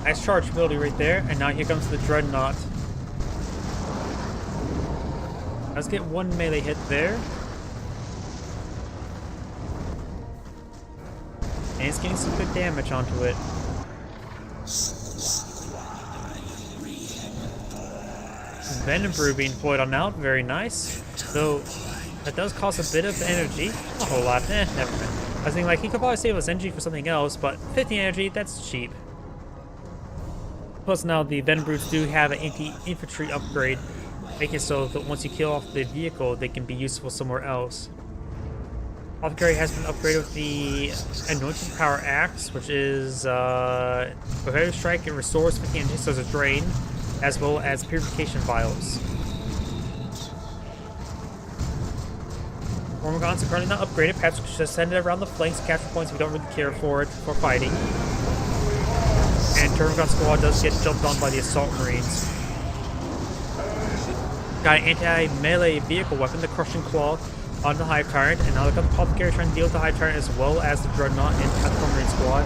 Nice charge ability right there, and now here comes the Dreadnought. Let's get one melee hit there. And it's getting some good damage onto it. Venom Brew being deployed on out, very nice. Though that does cost a bit of energy. Not a whole lot, never mind. I was thinking like he could probably save us energy for something else, but 50 energy, that's cheap. Plus now the Venom Brutes do have an anti-infantry upgrade, making it so that once you kill off the vehicle, they can be useful somewhere else. Apothecary has been upgraded with the Anointed Power Axe, which is Coherent Strike and restores 50 energy, so it's a drain, as well as Purification Vials. Hormigons are currently not upgraded, perhaps we should just send it around the flanks to capture points we don't really care for it for fighting. And Termagant Squad does get jumped on by the Assault Marines. Got an anti-melee vehicle weapon, the Crushing Claw, on the Hive Tyrant, and now they've got the Apothecary trying to deal with the Hive Tyrant as well as the Dreadnought and Tactical Marine Squad.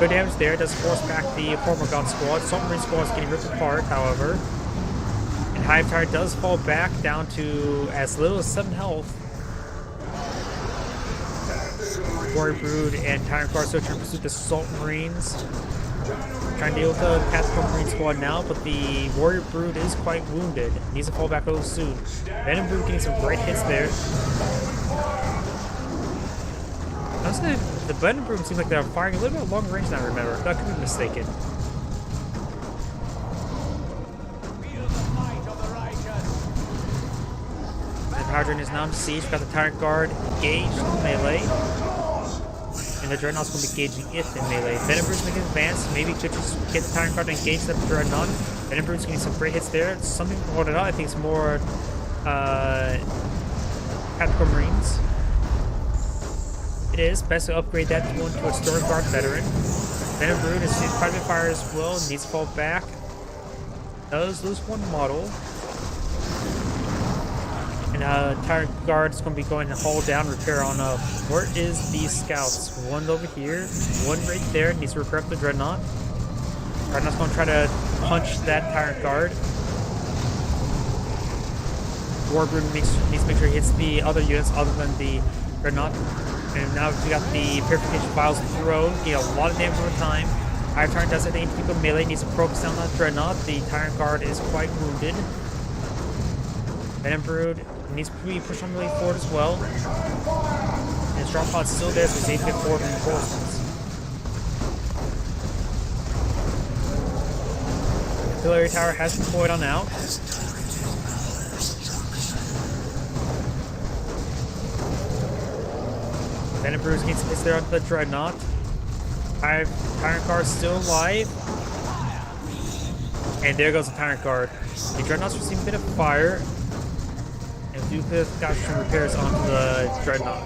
Good damage there, does force back the Hormigaunt Squad. Assault Marine Squad is getting ripped apart, however. And Hive Tyrant does fall back down to as little as 7 health. Warrior Brood and Tyrant Guard still trying to pursue the Assault Marines. Trying to deal with the Tactical Marine squad now, but the Warrior Brood is quite wounded. Needs to fall back a little soon. Venom Brood getting some great hits there. Honestly, the Venom Brood seems like they're firing a little bit long range than I remember. That could be mistaken. Power Drain is now in siege. Got the Tyrant Guard engaged in melee. And the Dreadnought's going to be engaging it in melee. Venom Brood's making advance. Maybe could just get the Tyrant Guard to engage the Dreadnought. Venom Brood's getting some great hits there. Something to hold it out. I think it's more Tactical Marines. It is. Best to upgrade that one to a Storm Guard veteran. Venom Brood is seeing quite a bit of fire as well. Needs to fall back. Does lose one model. And Tyrant Guard is going to be going to hold down, repair on up. Where is the scouts? One over here, one right there. Needs to repair up the Dreadnought. Dreadnought's going to try to punch that Tyrant Guard. Warbrood needs to make sure he hits the other units other than the Dreadnought. And now we got the Purification Files thrown, getting a lot of damage over time. Hive Tyrant does anything to keep him melee, needs to focus down that Dreadnought. The Tyrant Guard is quite wounded. Venom Brood needs to be pushed on the way forward as well. And his drop pod's still there, so he's 8 forward reinforcements. The artillery tower has been deployed on out. Venom Brood gets hits there onto the Dreadnought. Tyrant Guard still alive. And there goes the Tyrant Guard. The Dreadnought's receiving a bit of fire. And Duke got some repairs onto the Dreadnought.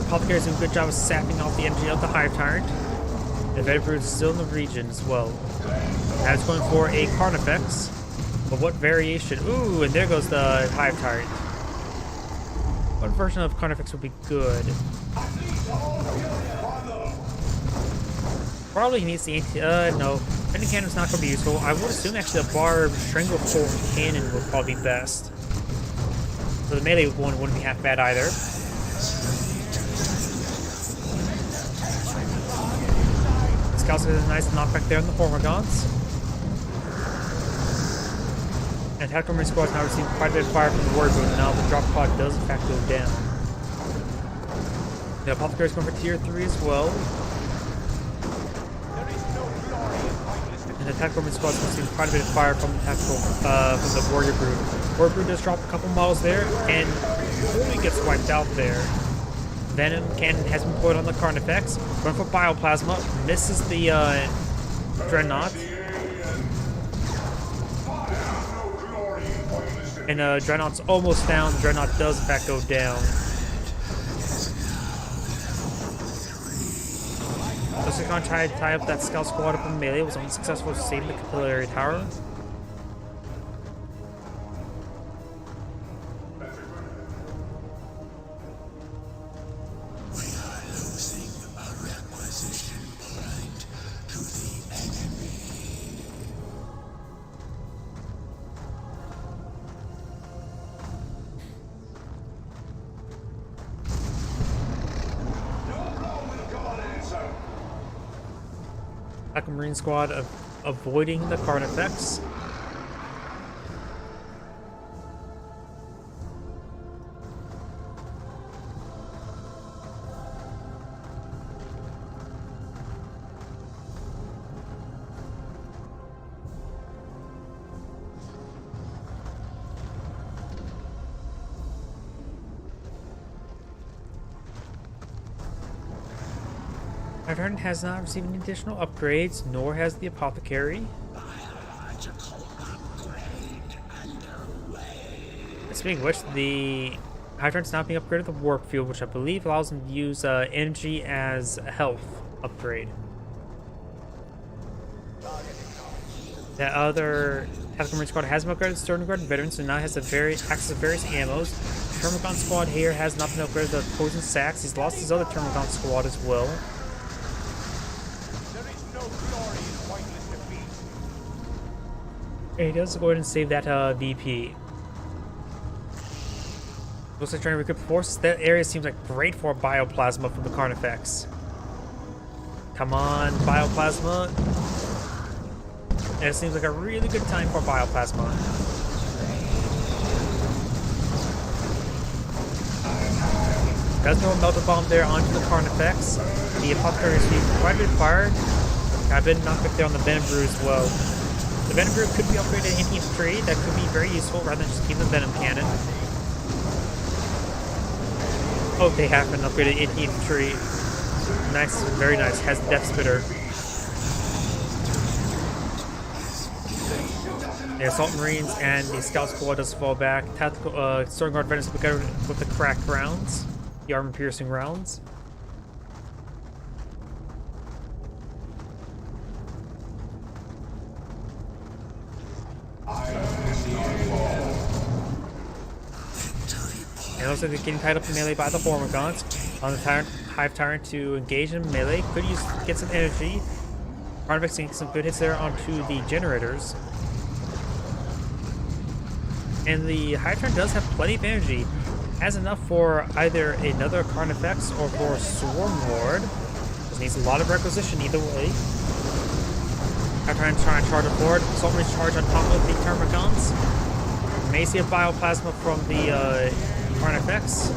Apothecary is doing a good job of sapping off the energy of the Hive Tyrant. The Venom Brood is still in the region as well. Now it's going for a Carnifex. But what variation? Ooh, and there goes the Hive Tyrant. What version of Carnifex would be good? Probably he needs the no. Bending Cannon's not going to be useful. I would assume actually the Barb Strangleform Cannon would probably be best. So the melee one wouldn't be half bad either. Scouts get a nice knockback there on the Hormagaunts. And Tactical Marine Squad's now receiving quite a bit of fire from the Warrior Brood, and now the drop pod does in fact go down. The Apothecary's going for tier 3 as well. And the Tactical Marine Squad's receiving quite a bit of fire from the from the Warrior Brood. Warrior Brood does drop a couple models there, and fully gets wiped out there. Venom Cannon has been put on the Carnifex. Going for Bioplasma, misses the Dreadnought. And Dreadnought's almost down. The Dreadnought does in fact go down. Looks like gonna try to tie up that Scout Squad up in melee. Was unsuccessful to save the Capillary Tower. Tactical Marine Squad avoiding the Carnifex. Hive Tyrant has not received any additional upgrades, nor has the Apothecary. Speaking of which, the Hive Tyrant's not being upgraded to the Warp Field, which I believe allows them to use energy as a health upgrade. The other Tactical Marine Squad has been upgraded to Storm Guard Veteran, so now has access to various ammos. The Termagant Squad here has not been upgraded to Poison Sacks. He's lost his other Termagant Squad as well. And he does go ahead and save that VP. Looks like trying to recruit forces. That area seems like great for bioplasma from the Carnifex. Come on, bioplasma. It seems like a really good time for bioplasma. Does throw a melter bomb there onto the Carnifex. The Apothecary received quite a bit of fire. Got a bit knocked back there on the Venom Brew as well. The Venom Brew could be upgraded into infantry. That could be very useful rather than just keeping the Venom Cannon. Oh, they have been upgraded into infantry. Nice, very nice. Has the Death Spitter. The Assault Marines and the Scout Squad does fall back. Tactical, Storm Guard Veterans with the cracked rounds. The armor-piercing rounds. It looks like they're getting tied up in melee by the Hormagaunts. On the Hive Tyrant to engage in melee. Could get some energy. Carnifex getting some good hits there onto the generators. And the Hive Tyrant does have plenty of energy. Has enough for either another Carnifex or for Swarm Lord. This needs a lot of requisition either way. Hive Tyrant trying to charge forward. Assault Marines charge on top of the Termagants. May see a bioplasma from the Carnifex.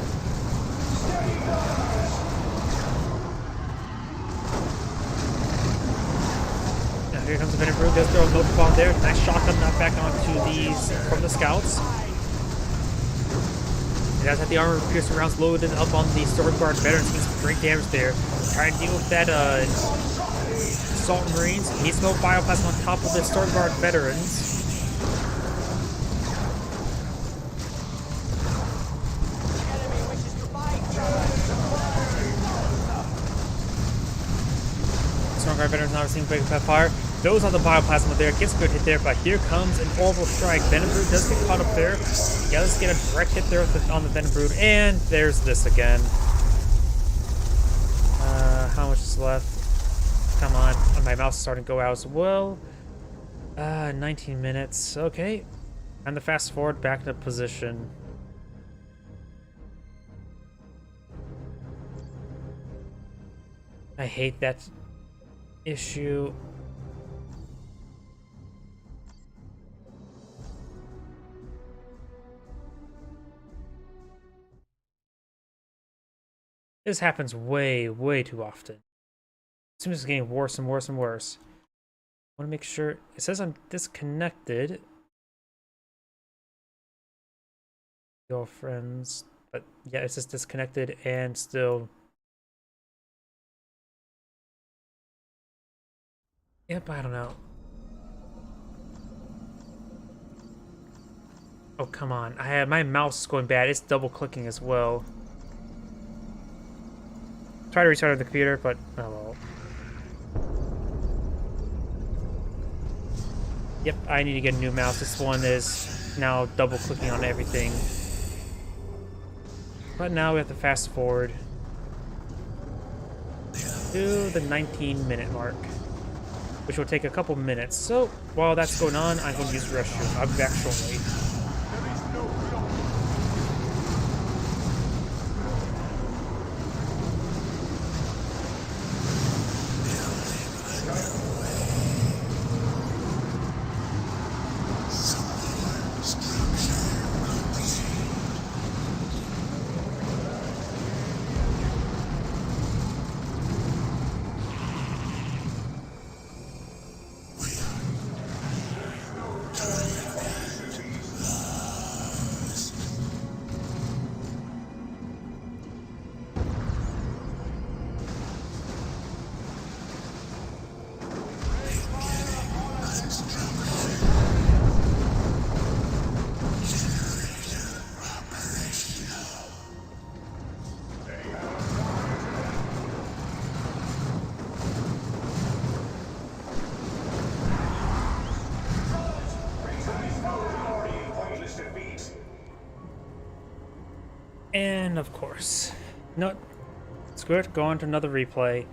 Now here comes the Venom Brew. Does throw a Melter Bomb there. Nice shotgun knockback onto these from the Scouts. It does have the armor piercing rounds loaded up on the Sword Guard veterans. Taking some great damage there. Trying to deal with that Assault Marines. Needs no bioplasma on top of the Sword Guard veterans. Guard veterans now receiving big fire. Those on the bioplasma there. Gets a good hit there, but here comes an orbital strike. Venom Brood does get caught up there. Yeah, let's get a direct hit there on the Venom Brood. And there's this again. How much is left? Come on. My mouse is starting to go out as well. 19 minutes. Okay. And the fast forward back to position. I hate that issue. This happens way too often. It seems it's getting worse and worse and worse. I want to make sure it says I'm disconnected. Your friends, but yeah, it says disconnected and still. Yep, I don't know. Oh, come on. My mouse is going bad. It's double clicking as well. Try to restart the computer, but oh well. Yep, I need to get a new mouse. This one is now double clicking on everything. But now we have to fast forward to the 19-minute mark, which will take a couple minutes. So while that's going on, I'm going to use the restroom. I'll be back shortly. And of course, no, screw it, go on to another replay.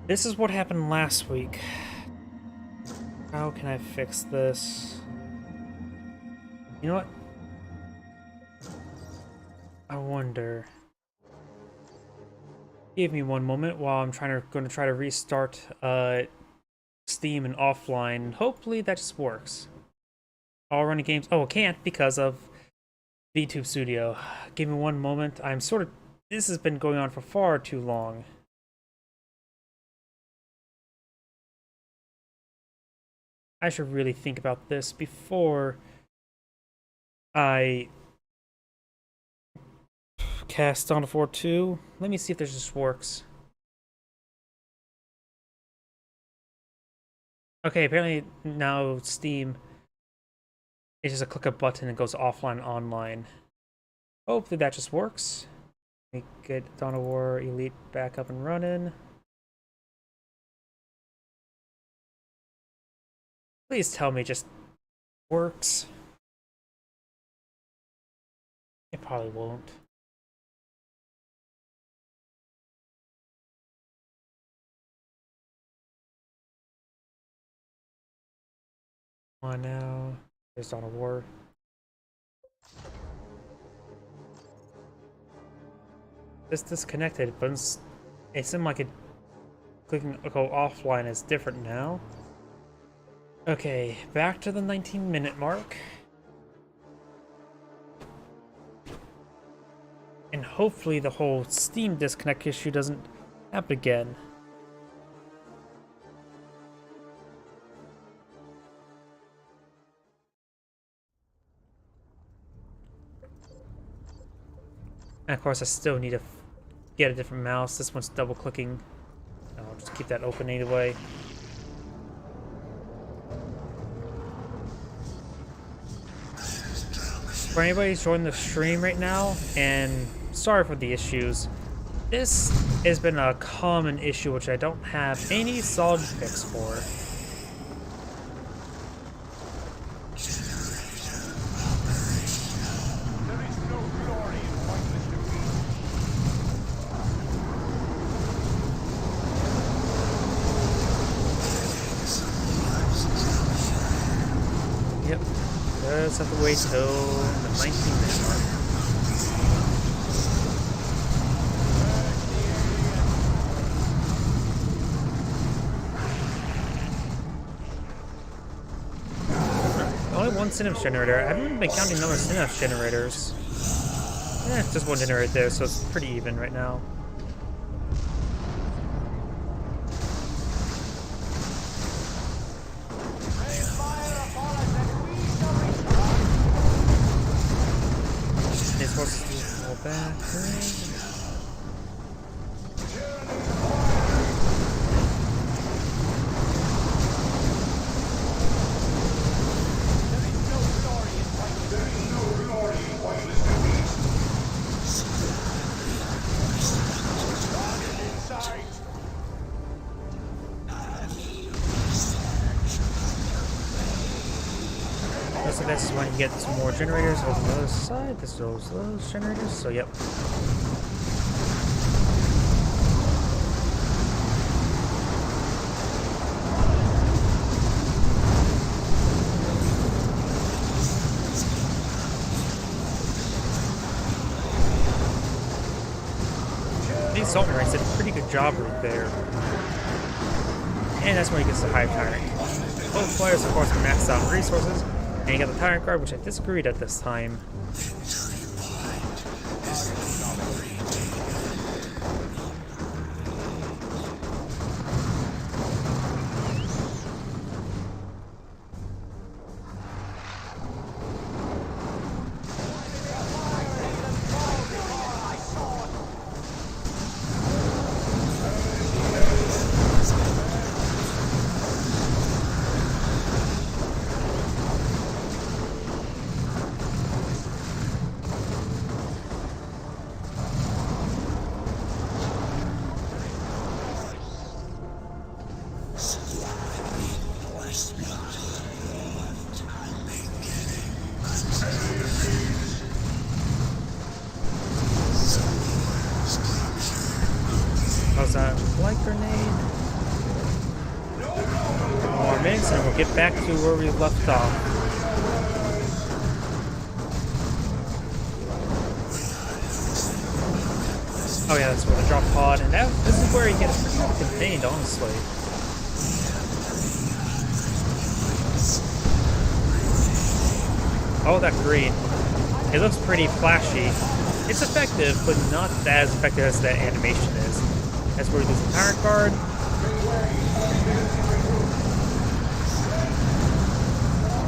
This is what happened last week. How can I fix this? You know what? I wonder. Give me one moment while I'm going to try to restart Steam and offline. Hopefully that just works. All running games. Oh, it can't because of VTube Studio. Give me one moment. This has been going on for far too long. I should really think about this before I cast Dawn of War 2. Let me see if this just works. Okay, apparently now Steam is just a click a button and goes offline online. Hopefully that just works. Let me get Dawn of War Elite back up and running. Please tell me it just works. It probably won't. Come on now. There's Dawn of War. It's disconnected, but it seemed like it clicking go offline is different now. Okay, back to the 19-minute mark. And hopefully the whole Steam disconnect issue doesn't happen again. And of course I still need to get a different mouse. This one's double clicking. I'll just keep that open anyway. For anybody who's joining the stream right now, and sorry for the issues, this has been a common issue which I don't have any solid fix for. Yep, just have to wait till the 19-minute mark. Only one synapse generator. I haven't been counting number of synapse generators. It's just one generator there, so it's pretty even right now. These horses go back. So this is when you get some more generators over the other side. This is those generators. So yep. These Sultan Ranks did a pretty good job right there. And that's when he gets the Hive Tyrant. Both players, of course, are maxed out resources. And you got the Tyrant card, which I disagreed at this time. How's that light grenade? More minutes and we'll get back to where we left off. Oh yeah, that's where the drop pod, and this is where he gets pretty well contained, honestly. Oh, that green. It looks pretty flashy. It's effective, but not as effective as that animation is. That's where he does the tyrant guard.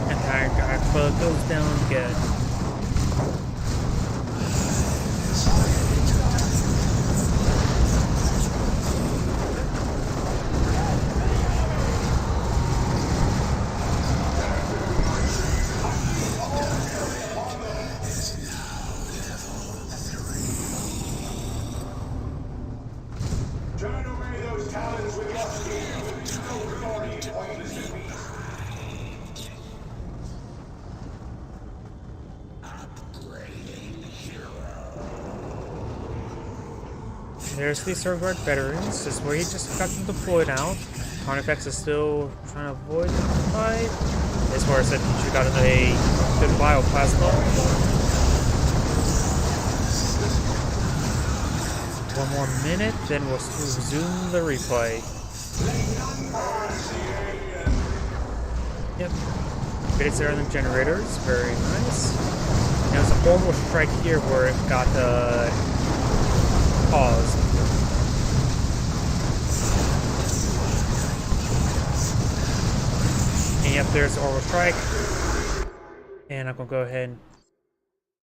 And tyrant guard goes down again. Turn away those talons with your steel. No glory pointless to me. There's the Sword Guard veterans. This is where he just got them deployed out. Carnifex is still trying to avoid the fight. This is where I said he should have gotten a good bioplasma. 1 more minute, then we'll resume the replay. Yep. It's there in the generators. Very nice. And there's a horrible strike here where it got paused. And yep, there's the orbital strike. And I'm gonna go ahead and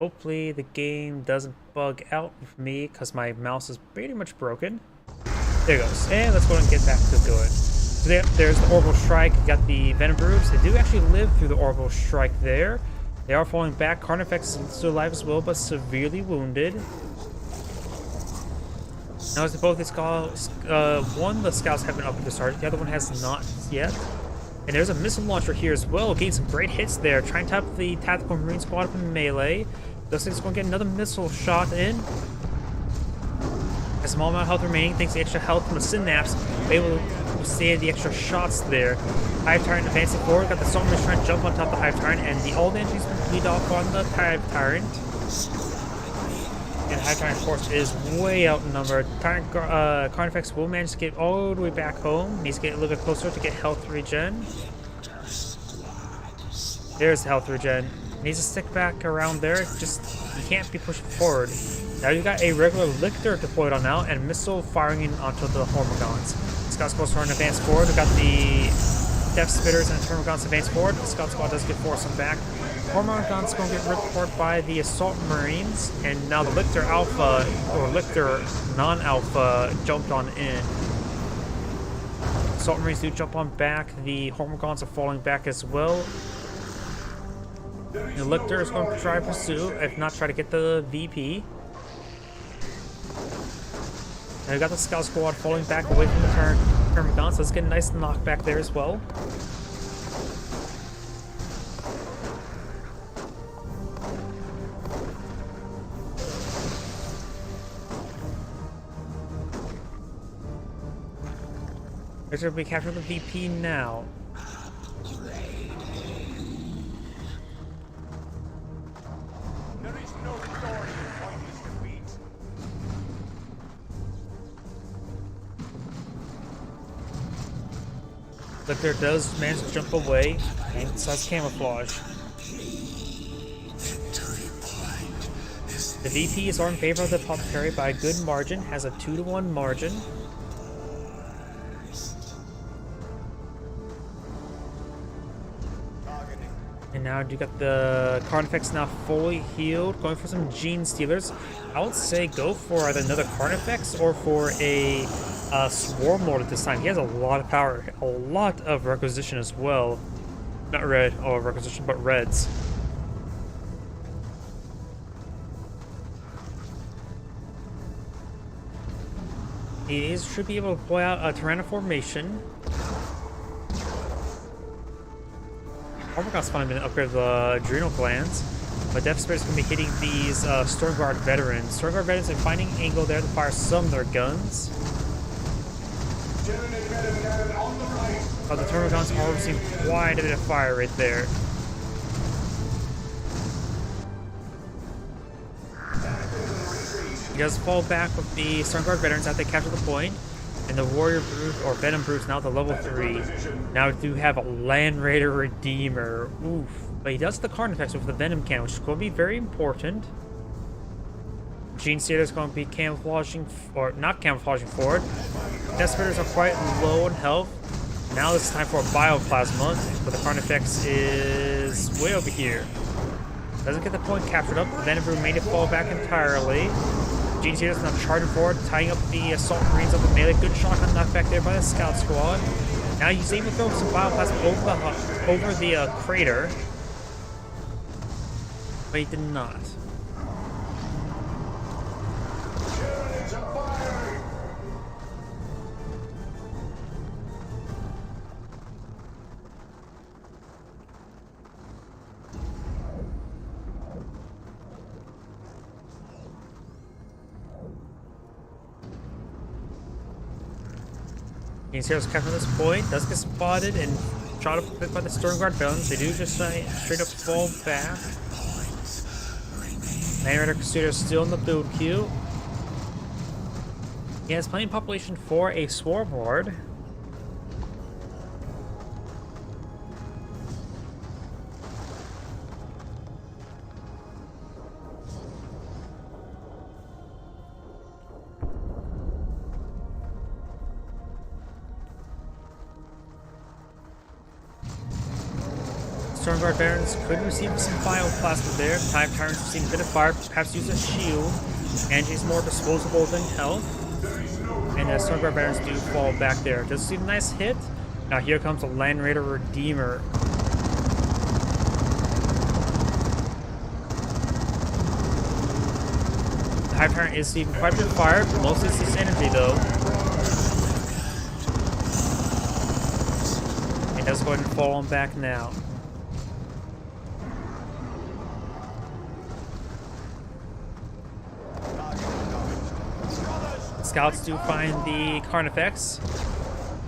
hopefully the game doesn't bug out with me because my mouse is pretty much broken. There it goes. And let's go and get back to good. So there's the orbital strike. You got the Venom Brutes. They do actually live through the orbital strike there. They are falling back. Carnifex is still alive as well, but severely wounded. Now as both the scouts, one the scouts have been up at the start, the other one has not yet. And there's a missile launcher here as well, getting some great hits there. Trying to tap the tactical marine squad up in melee. Looks like it's going to get another missile shot in. A small amount of health remaining, thanks to the extra health from the synapse, able to save the extra shots there. Hive Tyrant advancing forward, got the Stormers trying to jump on top of the Hive Tyrant, and the all the entries lead off on the Hive Tyrant. And Hive Tyrant, of course, is way outnumbered. Carnifex will manage to get all the way back home. Needs to get a little bit closer to get health regen. There's the health regen. Needs to stick back around there. Just, you can't be pushing forward. Now you got a regular Lictor deployed on now, and missile firing in onto the Hormagaunts. Scouts goes for an advance forward. We got the Death Spitters and Termagants advance forward. The Scout Squad does get forced back. Hormagaunts going to get ripped apart by the Assault Marines, and now the Lictor Alpha, or Lictor non-Alpha, jumped on in. Assault Marines do jump on back. The Hormagaunts are falling back as well. The Lictor is going to try to pursue, if not try to get the VP. And we got the Scout Squad falling back away from the Termagants, so let's get a nice knockback there as well. We're going to be capturing the VP now. There is no glory in pointless defeat. Lictor does manage to jump away and decides camouflage. The VPs are in favor of the Apothecary by a good margin, has a 2-to-1 margin. And now you got the Carnifex now fully healed, going for some Gene Stealers. I would say go for either another Carnifex or for a Swarm Lord at this time. He has a lot of power, a lot of Requisition as well. Not red, or Requisition, but reds. He should be able to pull out a Tyranno formation. Hormagaunts finally been upgraded the Adrenal Glands, but Death Spirit's going to be hitting these Storm Guard veterans. Storm Guard veterans are finding angle there to fire some of their guns. Oh, the Termagants are receiving quite a bit of fire right there. You does fall back with the Stormguard veterans after they capture the point. And the Warrior Brute, or Venom Brute's now at the level 3. Now we do have a Land Raider Redeemer. Oof. But he does the Carnifex with the Venom Cannon, which is going to be very important. Gene Stealer is going to be camouflaging, or not camouflaging forward. Death Spitters are quite low in health. Now it's time for a Bioplasma, but the Carnifex is way over here. Doesn't get the point captured up. The Venom Brute made it fall back entirely. Gene Stealer's now charging forward, tying up the Assault Marines up the melee. Good shotgun knockback there by the Scout Squad. Now he's able to throw some Bioplasma over the crater. But he did not. Gene Stealer's capturing this point, does get spotted and shot up a bit by the Stormguard villains. They do just straight up fall back. Land Raider Crusader is still in the build queue. He has plenty of population for a Swarm Lord. Stormguard Barons could receive some Bioplasma there. Time Tyrants receive a bit of fire, perhaps use a shield. Angie's more disposable than health. And the Stormguard Barons do fall back there. Does see a nice hit. Now here comes the Land Raider Redeemer. The Hive Tyrant is receiving quite a bit of fire, mostly it's energy though. It does go ahead and fall on back now. Scouts do find the Carnifex,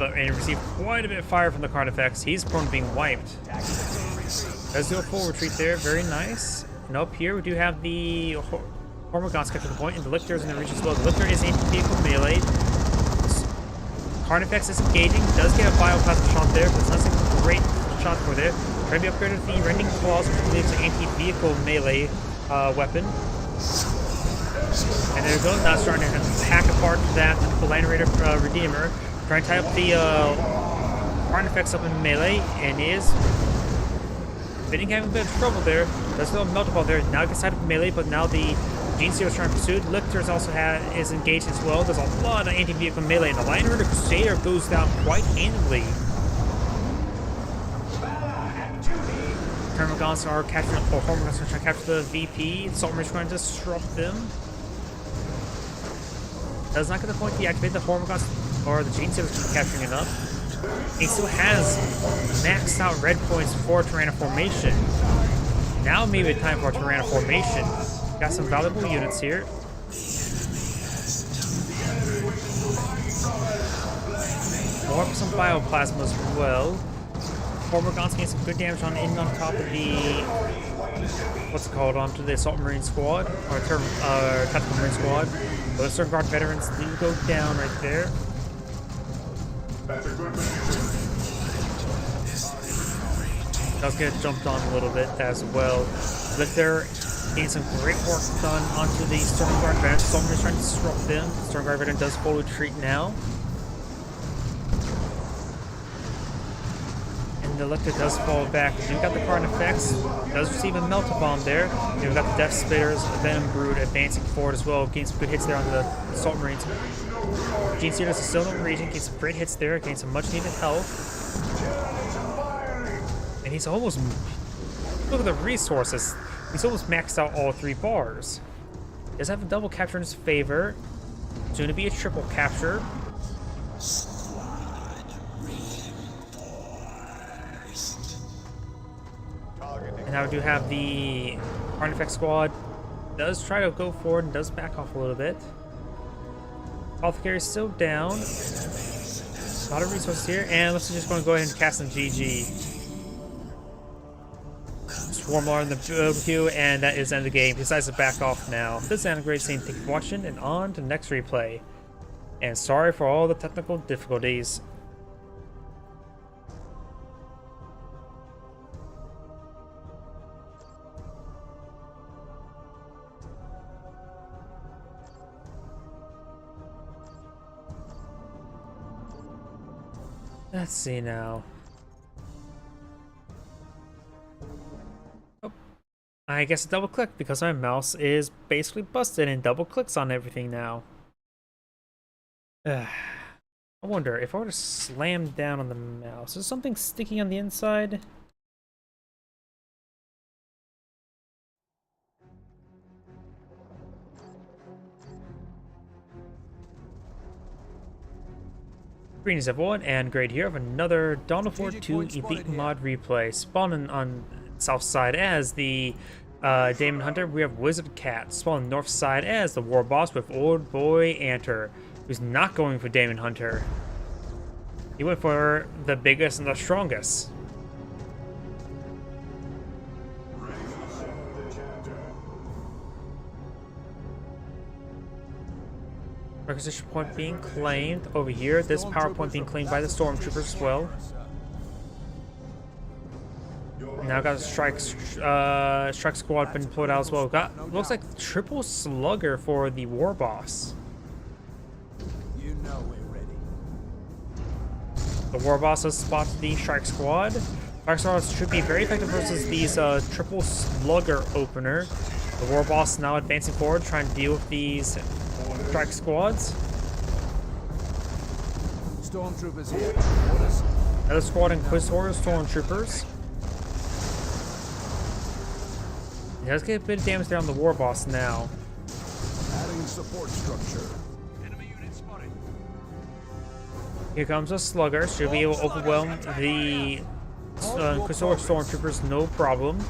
and receive quite a bit of fire from the Carnifex. He's prone to being wiped. Does do a full retreat there, very nice. And up here we do have the Hormagaunts get to the point, and the Lictor is in the reach as well. The Lictor is anti-vehicle melee. Carnifex is engaging, does get a Bioplasma shot there, but it's not a great shot for there. Trying to be upgraded with the Rending Claws, which leads to anti-vehicle melee weapon. And there we go, now starting to hack apart that Land Raider Redeemer. Trying to tie up the Carnifex up in melee, and is having a bit of trouble there. Does throw a Melt Ball there, now gets tied up in melee, but now the Gene Stealer is trying to pursue. Lictors also is engaged as well. There's a lot of anti-vehicle melee, and the Land Raider Crusader goes down quite handily. Termagants are capturing, or Hormagaunts are trying to capture the VP. Assault Marines are trying to disrupt them. Does not get the point to deactivate the Hormagaunts, or the Gene Stealer is capturing enough. He still has maxed out red points for Tyrannoformation. Now maybe a time for Tyrannoformation. Got some valuable units here. More for some Bioplasma as well. Hormagaunts getting some good damage on top of the what's it called, onto the Assault Marine Squad, or Tactical Marine Squad. Those Stormguard veterans do go down right there. Does get jumped on a little bit as well. Lictor getting some great work done onto the Stormguard veterans. Assault Marines trying to disrupt them. Stormguard veteran does full retreat now. The Lictor does fall back. We've got the Carnifex, does receive a Melt Bomb there. And we've got the Death Spitters, Venom Brood advancing forward as well, getting some good hits there on the Assault Marines. Gene Stealer is still in the region, getting some great hits there, getting some much needed health. And he's almost, look at the resources, he's almost maxed out all 3 bars. He does have a double capture in his favor, soon to be a triple capture. Now we do have the Carnifex Squad. Does try to go forward and does back off a little bit. Apothecary is still down. A lot of resources here, and let's just going to go ahead and cast some GG. Swarmlar in the queue, and that is the end of the game. He decides to back off now. This is Anna Great saying thank you for watching, and on to the next replay. And sorry for all the technical difficulties. Let's see now. Oh, I guess double click because my mouse is basically busted and double clicks on everything now. I wonder if I were to slam down on the mouse, is something sticking on the inside? Greetings everyone, and great here of another Dawn of War 2 Elite Mod replay. Spawning on south side as the Daemon Hunter, we have Wizard Cat. Spawning north side as the War Boss with Old Boy Anter, who's not going for Daemon Hunter. He went for the biggest and the strongest. Requisition point being claimed over here. This power point being claimed by the stormtroopers as well. Now got a strike squad been pulled out as well. Got looks like triple slugger for the war boss. You know we're ready. The war boss has spotted the strike squad. Strike squad should be very effective versus these triple slugger opener. The war boss now advancing forward, trying to deal with these strike squads. Stormtroopers here. Orders. Another squad Inquisitor stormtroopers. He does get a bit of damage there on the war boss now. Adding support structure. Here comes a slugger. Should be able to overwhelm the Inquisitor stormtroopers, no problem.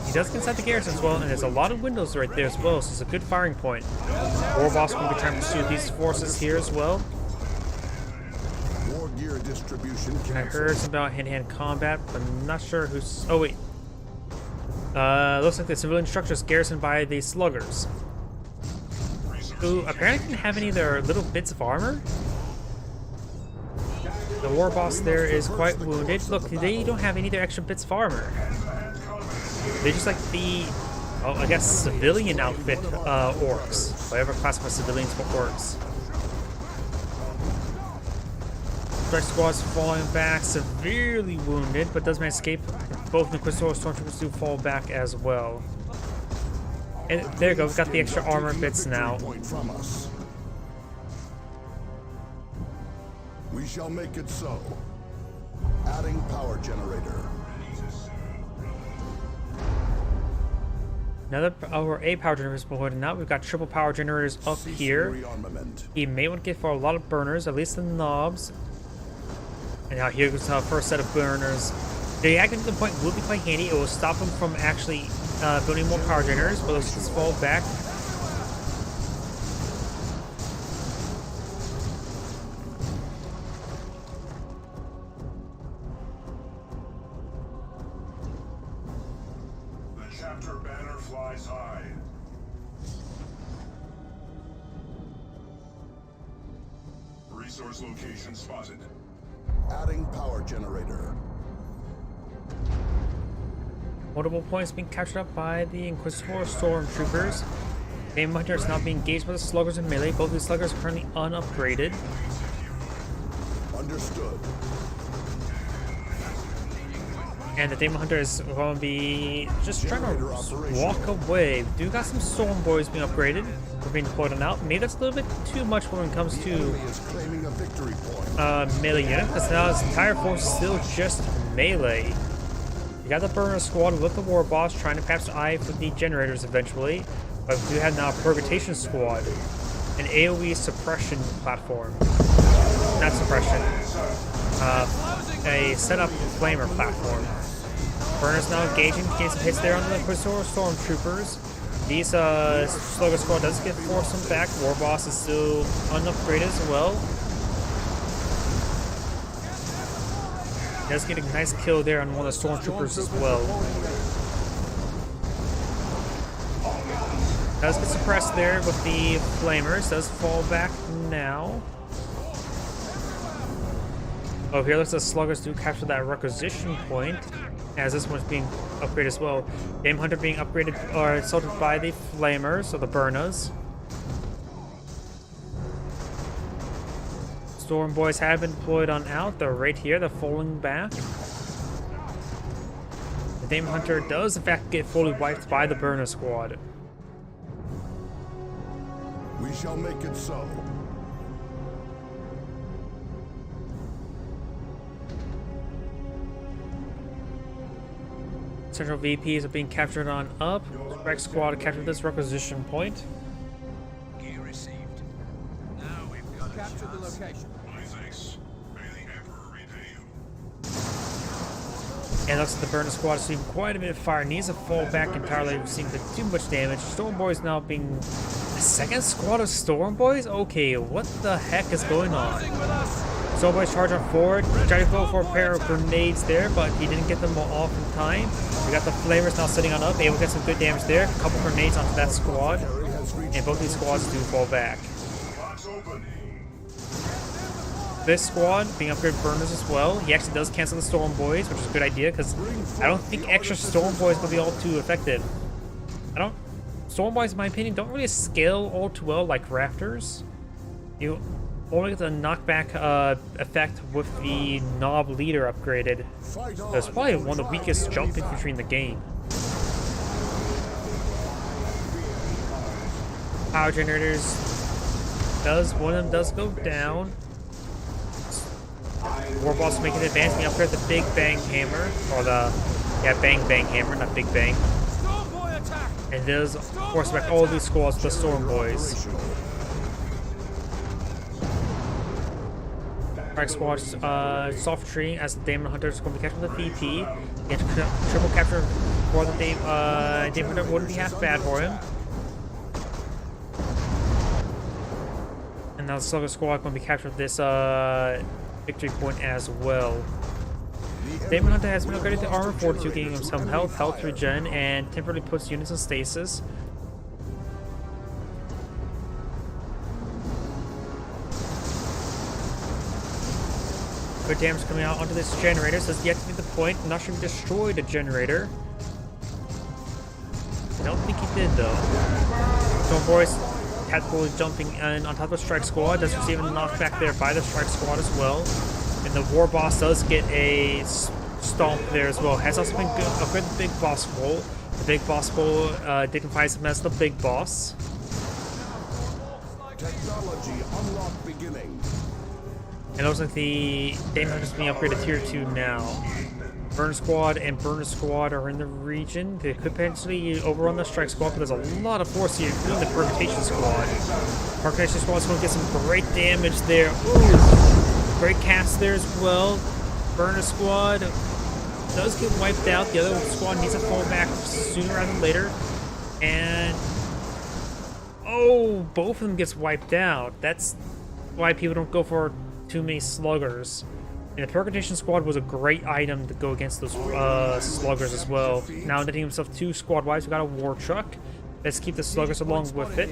He does get inside the garrison as well, and there's a lot of windows right there as well, so it's a good firing point. War boss will be trying to pursue these forces here as well. War gear distribution I heard something about hand-to-hand combat, but I'm not sure who's... Oh, wait. Looks like the civilian structure is garrisoned by the sluggers, who apparently didn't have any of their little bits of armor. The war boss there is quite wounded. Look, they don't have any of their extra bits of armor. They just like the, oh, I guess civilian outfit orcs. Whatever classify civilians for orcs. Strike squad's falling back, severely wounded, but does manage to escape. Both the Inquisitor stormtroopers do fall back as well. And there you go, we've got the extra armor bits now. Point from us. We shall make it so. Adding power generator. Another A power generator is holding out. We've got triple power generators up here. Rearmament. He may want to get for a lot of burners, at least the knobs. And now here goes our first set of burners. The activating point will be quite handy. It will stop him from actually building more power generators, but let's just fall back. The chapter banner flies high. Resource location spotted. Adding power generator. Multiple points being captured up by the Inquisitor stormtroopers. Daemon Hunter is now being engaged by the sluggers in melee. Both of these sluggers are currently unupgraded. Understood. And the Daemon Hunter is going to be just trying to walk away. We do got some Storm Boys being upgraded. We're being deployed on out. Maybe that's a little bit too much when it comes The enemy is claiming a victory point. to melee unit, because now his entire force is still just melee. You got the burner squad with the war boss trying to perhaps eye for the generators eventually. But we do have now a Purgatation squad, an AoE suppression platform. Not suppression. A setup flamer platform. Burner's now engaging, getting some hits there on the Inquisitor stormtroopers. These Slugger Squad does get forced back. War Boss is still unupgraded as well. Does get a nice kill there on one of the Stormtroopers as well. Does get suppressed there with the Flamers. Does fall back now. Oh, here looks like the Sluggers do capture that requisition point, as this one's being upgraded as well. Game Hunter being upgraded or assaulted by the Flamers, or the Burners. Storm Boys have been deployed on out. They're right here. They're falling back. The Demon Hunter does in fact get fully wiped by the Burner Squad. We shall make it so. Central VPs are being captured on up. Rex Squad captured this requisition point. Gear received. Now we've got to capture the location. And looks like the Burner Squad is receiving quite a bit of fire. Needs to fall back entirely, receiving too much damage. Storm Boys now being a second squad of Storm Boys? Okay, what the heck is going on? Storm Boys charge on forward. Trying to go for a pair of grenades there, but he didn't get them all off in time. We got the Flamers now sitting on up, able to get some good damage there. A couple grenades onto that squad. And both these squads do fall back. This squad being upgraded Burners as well. He actually does cancel the Storm Boys, which is a good idea because I don't think extra Storm Boys will be all too effective. Storm Boys, in my opinion, don't really scale all too well like Raptors. You only get the knockback effect with the Knob Leader upgraded. That's probably one of the weakest jump infantry in the game. Power generators one of them does go down. Warboss making an advance, being upgraded the Big Bang Hammer, or the Bang Bang Hammer, not Big Bang. And does force back all of these squads to the Storm Boys. Strike Squad soft tree as the Demon Hunter is going to be capturing the VP. And triple capture for the Demon Hunter wouldn't be half bad for him. And now the Slugger Squad going to be capturing this victory point as well. Demon Hunter has been upgraded to Armor Fortitude, giving him some health regen, and temporarily puts units in stasis. Good damage coming out onto this generator, so it's yet to be the point. I'm not sure if he destroyed a generator. I don't think he did though. Storm Boys tactically jumping in on top of the Strike Squad, does receive a knockback there by the Strike Squad as well. And the War Boss does get a stomp there as well. Has also been a good Big Boss roll. The Big Boss roll dignifies him as the Big Boss. Technology unlock beginning. And it looks like the Demon Hunter is being upgraded tier 2 now. Burn Squad and Burner Squad are in the region. They could potentially overrun the Strike Squad, but there's a lot of force here, including the Permutation Squad. Permutation Squad is going to get some great damage there. Ooh, great cast there as well. Burner Squad does get wiped out. The other squad needs to fall back sooner rather than later. And oh, both of them gets wiped out. That's why people don't go for too many sluggers. And the Permutation Squad was a great item to go against those sluggers as well. Now netting himself 2 squad wipes, we got a war truck. Let's keep the sluggers along with it.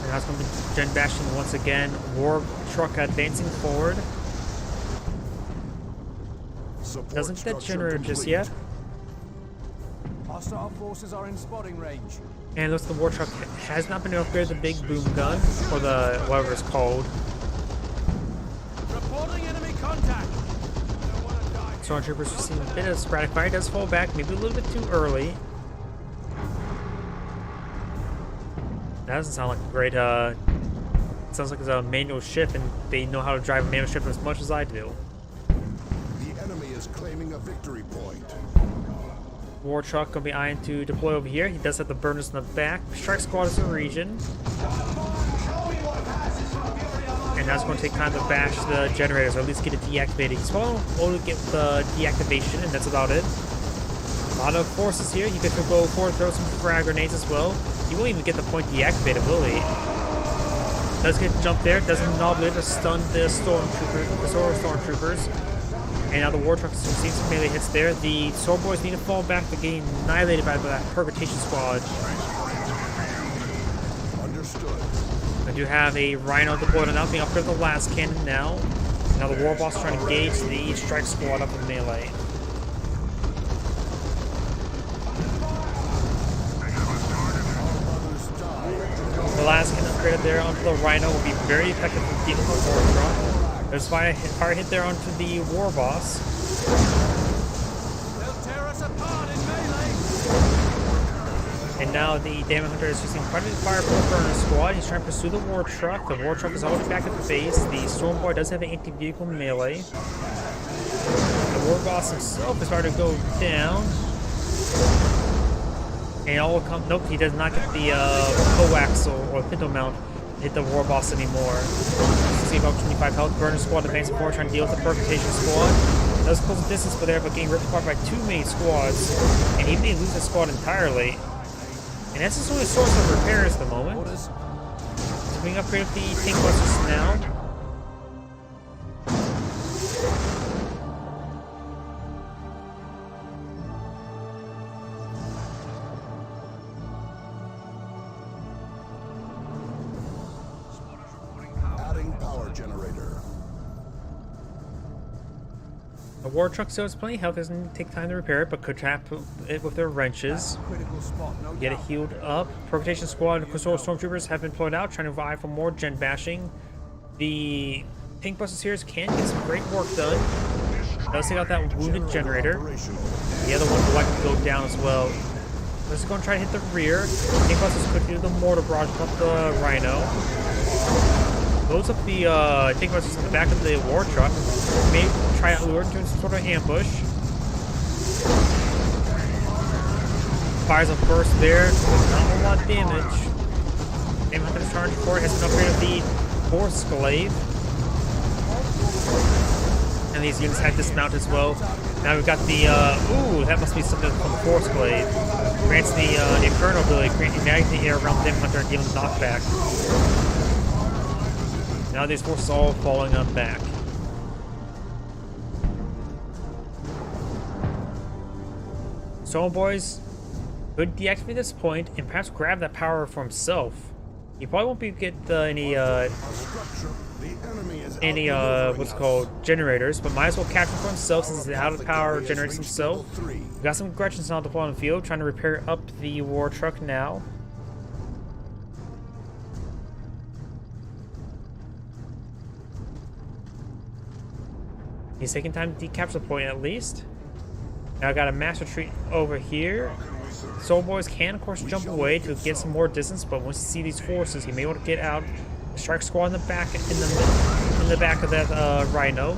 And now it's going to be Gen Bastion once again. War truck advancing forward. Doesn't get generator just yet. Hostile forces are in spotting range. And looks the war truck has not been upgraded, the big boom gun, or the whatever it's called. Reporting enemy contact. Stormtroopers receiving a bit of sporadic fire, does fall back, maybe a little bit too early. That doesn't sound like a great, it sounds like it's a manual ship and they know how to drive a manual ship as much as I do. The enemy is claiming a victory point. War truck gonna be eyeing to deploy over here. He does have the burners in the back. Strike Squad is in the region. And now it's going to take time to bash the generators, or at least get it deactivated. He's probably only get the deactivation, and that's about it. A lot of forces here. He could go forward, throw some frag grenades as well. He won't even get the point deactivated, will he? Does get jumped there, doesn't enough to stun the stormtroopers. And now the war truck is receiving some melee hits there. The sword boys need to fall back to getting annihilated by that Purgatation squad. Understood. I do have a Rhino deployed on out, being upgraded the last cannon now. Now the war boss is trying to engage the strike squad up in melee. The last cannon upgraded there onto the Rhino will be very effective in dealing with the war truck. There's fire hit there onto the war boss. They'll tear us apart in melee. And now the Demon Hunter is using quite a bit of fire from the burner squad. He's trying to pursue the war truck. The war truck is already back at the base. The Storm Boy does have an anti-vehicle melee. The war boss himself is starting to go down. And all will come. Nope, he does not get the coaxial or pinto mount to hit the war boss anymore. See about 25 health. Burner squad advancing forward, trying to deal with the Purgatation squad. Does close the distance, but they're getting ripped apart by too many squads. And he may lose the squad entirely. And that's his only source of repairs at the moment. So being upgraded the tank busters now. Adding power generator. The war truck still has plenty of health, doesn't take time to repair it, but could trap it with their wrenches. Critical spot, no Get it healed up. Purgatation squad and Kusoro stormtroopers have been deployed out, trying to vie for more gen bashing. The tank busters here can get some great work done. Does take out that wounded generator. The other one would like to go down as well. This is going to try to hit the rear. Tank busters could do the mortar barrage up the Rhino. Loads up the tank busters in the back of the war truck. Maybe try to lure into some sort of ambush. Fires a burst there. Not a whole lot of damage. Demon Hunter's charge for it has been upgraded the Force Glaive. And these units have dismounted as well. Now we've got the, ooh, that must be something from the Force Glaive. Grants the Inferno ability, igniting the air around Demon Hunter and dealing knockback. Now these forces all falling on back. Storm Boys could deactivate this point and perhaps grab that power for himself. He probably won't be get any what's called generators, but might as well capture for himself since he's out of power generators himself. We've got some Gretchens now deployed on the field, trying to repair up the war truck now. He's taking time to decapture the point at least. Now I got a mass retreat over here. Soul Boys can of course jump away to get some more distance, but once you see these forces, he may want to get out. The strike squad in the back back of that Rhino.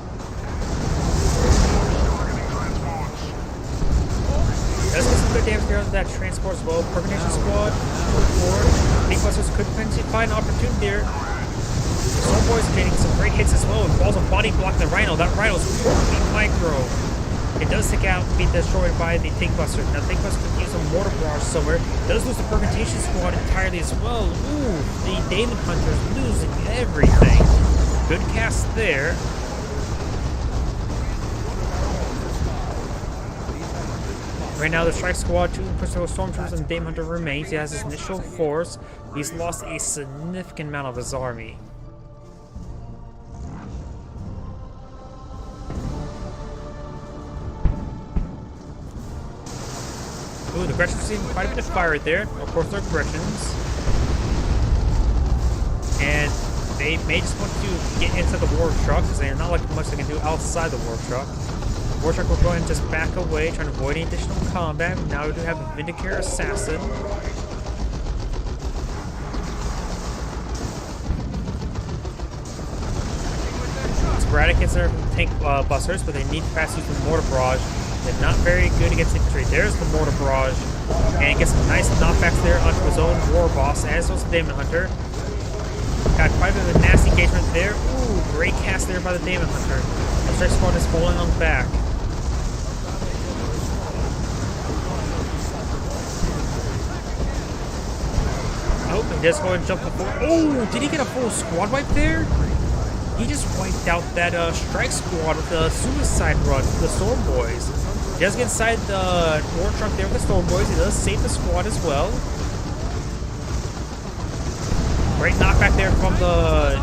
Does get some good damage there on that transport as well. Purgatation squad forward. Tank busters could potentially find an opportunity there. Soul Boys getting some great hits as well. Balls of body block the Rhino. That Rhino's totally micro. It does take out, be destroyed by the tank buster. Now, tank buster could use a mortar barrage somewhere. Does lose the Purgatation squad entirely as well. Ooh, the Demon Hunter's losing everything. Good cast there. Right now, the strike squad, 2 Crystal Stormtroopers and Demon Hunter remains. He has his initial force. He's lost a significant amount of his army. Ooh, the Gretchens receiving quite a bit of fire right there. Of course, they're Gretchens. And they may just want to get into the war truck, because there's not like much they can do outside the war truck. The war truck will go ahead and just back away, trying to avoid any additional combat. Now we do have a Vindicare Assassin. Sporadic hits there from tank busters, but they need to fast use the mortar barrage. They're not very good against infantry. There's the mortar barrage, and gets some nice knockbacks there onto his own war boss, as was the Demon Hunter. Got quite a bit of a nasty engagement there. Ooh, great cast there by the Demon Hunter. The strike squad is falling on the back. Oh, he does go and jump the full. Oh, did he get a full squad wipe there? He just wiped out that strike squad with the suicide run for the Storm Boys. He does get inside the war truck there with the Storm Boys. He does save the squad as well. Great knockback there from the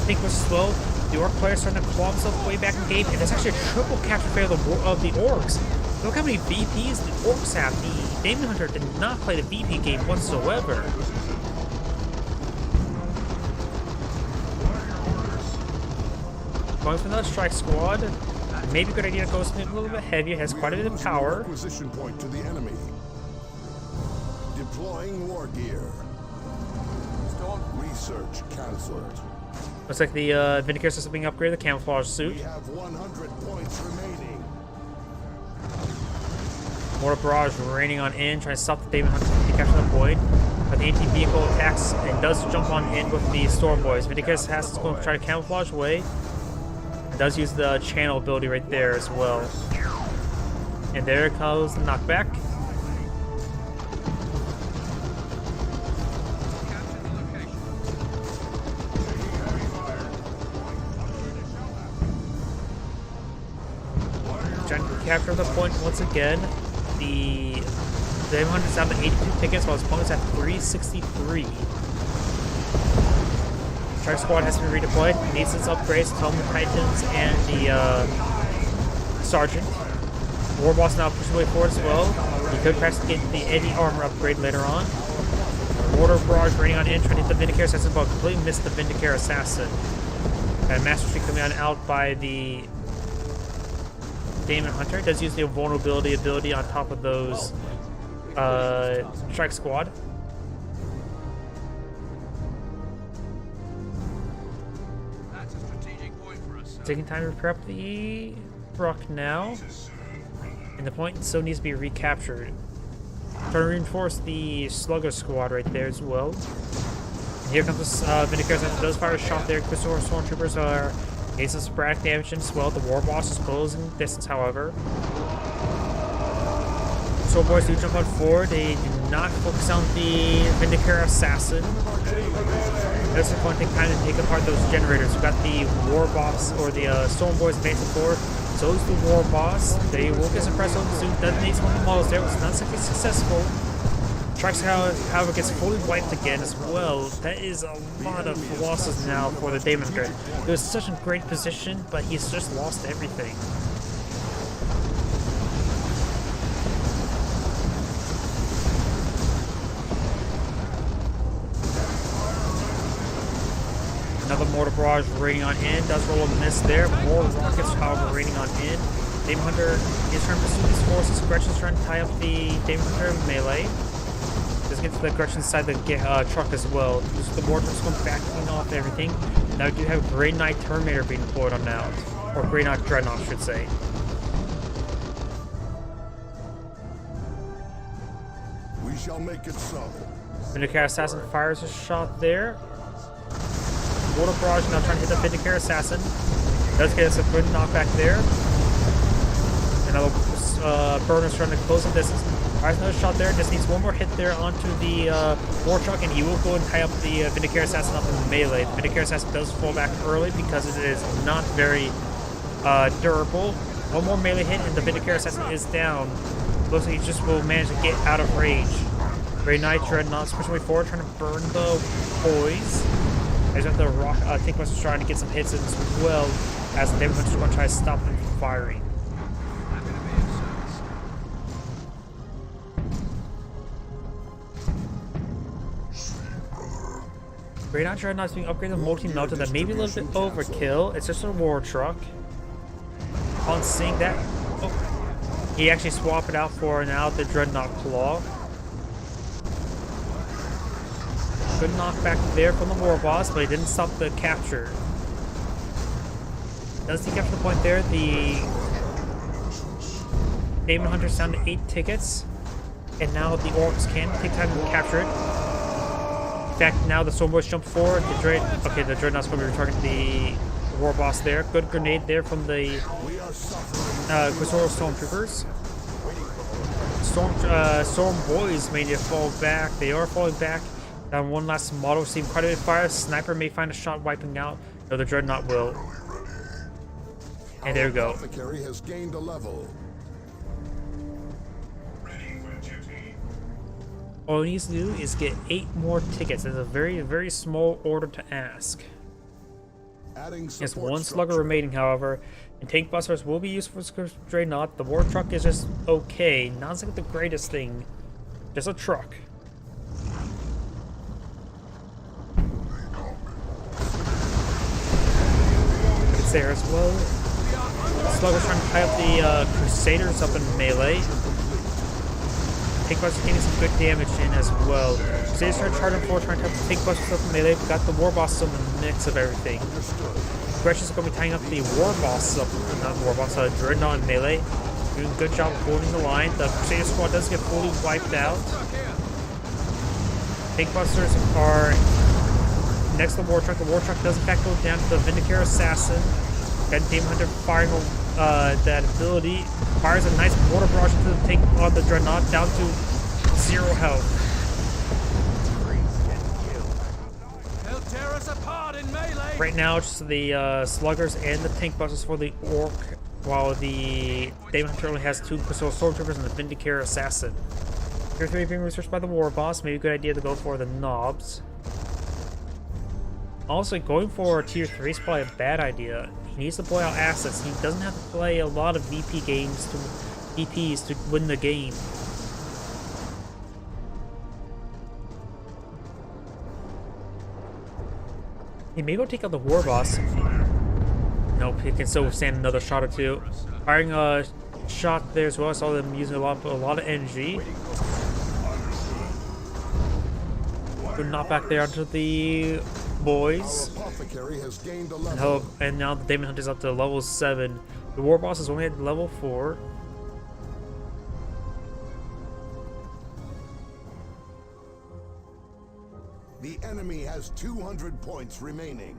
Thinkless as well. The Orc player starting to claw himself way back in the game, and that's actually a triple capture fail of the Orcs. Look how many VPs the Orcs have. The Demon Hunter did not play the VP game whatsoever. Going for another strike squad. Maybe a good idea to go something a little bit heavier. Has quite a bit of power. Acquisition point to the enemy. Deploying war gear. Research cancelled. Looks like the Vindicator system being upgraded. The camouflage suit. We have 100 points remaining. Mortar barrage raining on in, trying to stop the Demon Hunter from capturing the void. But the anti-vehicle attacks and does jump on in with the Storm Boys. Vindicator has to go and try to camouflage away. It does use the channel ability right there as well. And there goes the knockback. Trying to capture the point once again. The Demon Hunter's down to 82 tickets while his opponent's at 363. Strike Squad has to be redeployed. Needs its upgrades, Tome the Titans and the Sergeant. War Boss now pushing way forward as well. He could perhaps get the Eddie armor upgrade later on. Mortar Barrage raining on in, trying to hit the Vindicator Assassin, but completely missed the Vindicator Assassin. And Master Tree coming on out by the Demon Hunter. Does use the vulnerability ability on top of those Strike Squad. Taking time to prep the truck now. And the point still needs to be recaptured. Trying to reinforce the Slugger Squad right there as well. And here comes this Vindicator that does fire a shot there. Crystal Stormtroopers are getting some sporadic damage as well. The War Boss is closing distance, however. Soul Boys do jump on forward. They do not focus on the Vindicator Assassin. That's the point, take time to take apart those generators. We've got the War Boss, or the Storm Boys advancing forward. So is the War Boss. They will get suppressed on the suit. Doesn't need some of the models there. It was not successful. Strikes, however, gets fully wiped again as well. That is a lot of losses now for the Demon Hunter. It was such a great position, but he's just lost everything. Another Mortar Barrage raining on in. Does roll a miss there. More rockets, however, raining on in. Demon Hunter is trying to pursue these forces. Gretchen's trying to tie up the Demon Hunter melee. Just get to the Gretchen inside the truck as well. Use the Mortar's going backing off everything. Now we do have Grey Knight Terminator being deployed on now. Or Grey Knight Dreadnought, I should say. We shall make it so. Vindicator Assassin fires a shot there. Mortar Barrage now trying to hit the Vindicator Assassin. Does get us a good knockback there. Another Burner's trying to close the distance. Fires another shot there. Just needs one more hit there onto the war truck, and he will go and tie up the Vindicator Assassin up in the melee. The Vindicator Assassin does fall back early because it is not very durable. One more melee hit, and the Vindicator Assassin is down. Looks like he just will manage to get out of range. Grey Knight Dreadnought pushing way forward, trying to burn the boys. He's got the rock. I think was trying to get some hits in as well, as the Demon Hunter's going to try to stop them from firing. Grey Knight Dreadnought's being upgraded to multi-melter. That may be a little bit overkill. It's just a war truck. On seeing that, oh, he actually swapped it out for now the Dreadnought Claw. Good knockback there from the War Boss, but he didn't stop the capture. Does he capture the point there? The Demon Hunter's down to 8 tickets, and now the Orcs can take time to capture it. fact, now the Storm Boys jump forward. The Dreadnought's going to be retargeting the War Boss there. Good grenade there from the Quizoro Stormtroopers. Storm Boys may need to fall back. They are falling back. Down one last model, receiving quite a bit of fire. Sniper may find a shot wiping out. No, the Dreadnought will. And there we go. Apothecary has gained a level. All he needs to do is get 8 more tickets. It's a very, very small order to ask. Adding Just support one slugger structure. remaining, however. And tank busters will be used for Dreadnought. The war truck is just okay. Not like the greatest thing. Just a truck. It's there as well. Slugger's trying to tie up the Crusaders up in melee. Tank busters getting some good damage in as well. Crusaders trying to charge forward, trying to tie up the tank busters up in melee. We got the war boss in the mix of everything. Gretchen's going to be tying up the war boss up, not war boss, Dreadnought in melee. Doing a good job of holding the line. The Crusader squad does get fully wiped out. Tank busters are next to the war truck. The war truck does in fact go down to the Vindicare Assassin. Got Demon Hunter firing that ability. Fires a nice mortar barrage into the tank on the Dreadnought down to 0 health. They'll tear us apart in melee. Right now, it's the sluggers and the tank busters for the Orc, while the Demon Hunter only has 2 Crystal Stormtroopers and the Vindicare Assassin. Tier 3 being researched by the War Boss. Maybe a good idea to go for the Knobs. Also, going for a Tier 3 is probably a bad idea. He needs to play out assets. He doesn't have to play a lot of VPs to win the game. He may go take out the War Boss. Nope, he can still withstand another shot or two. Firing a shot there as well. I saw them using a lot of energy. Good knockback there onto the boys. Apothecary has gained a level. And now the Demon Hunter is up to level 7. The War Boss is only at level 4. The enemy has 200 points remaining.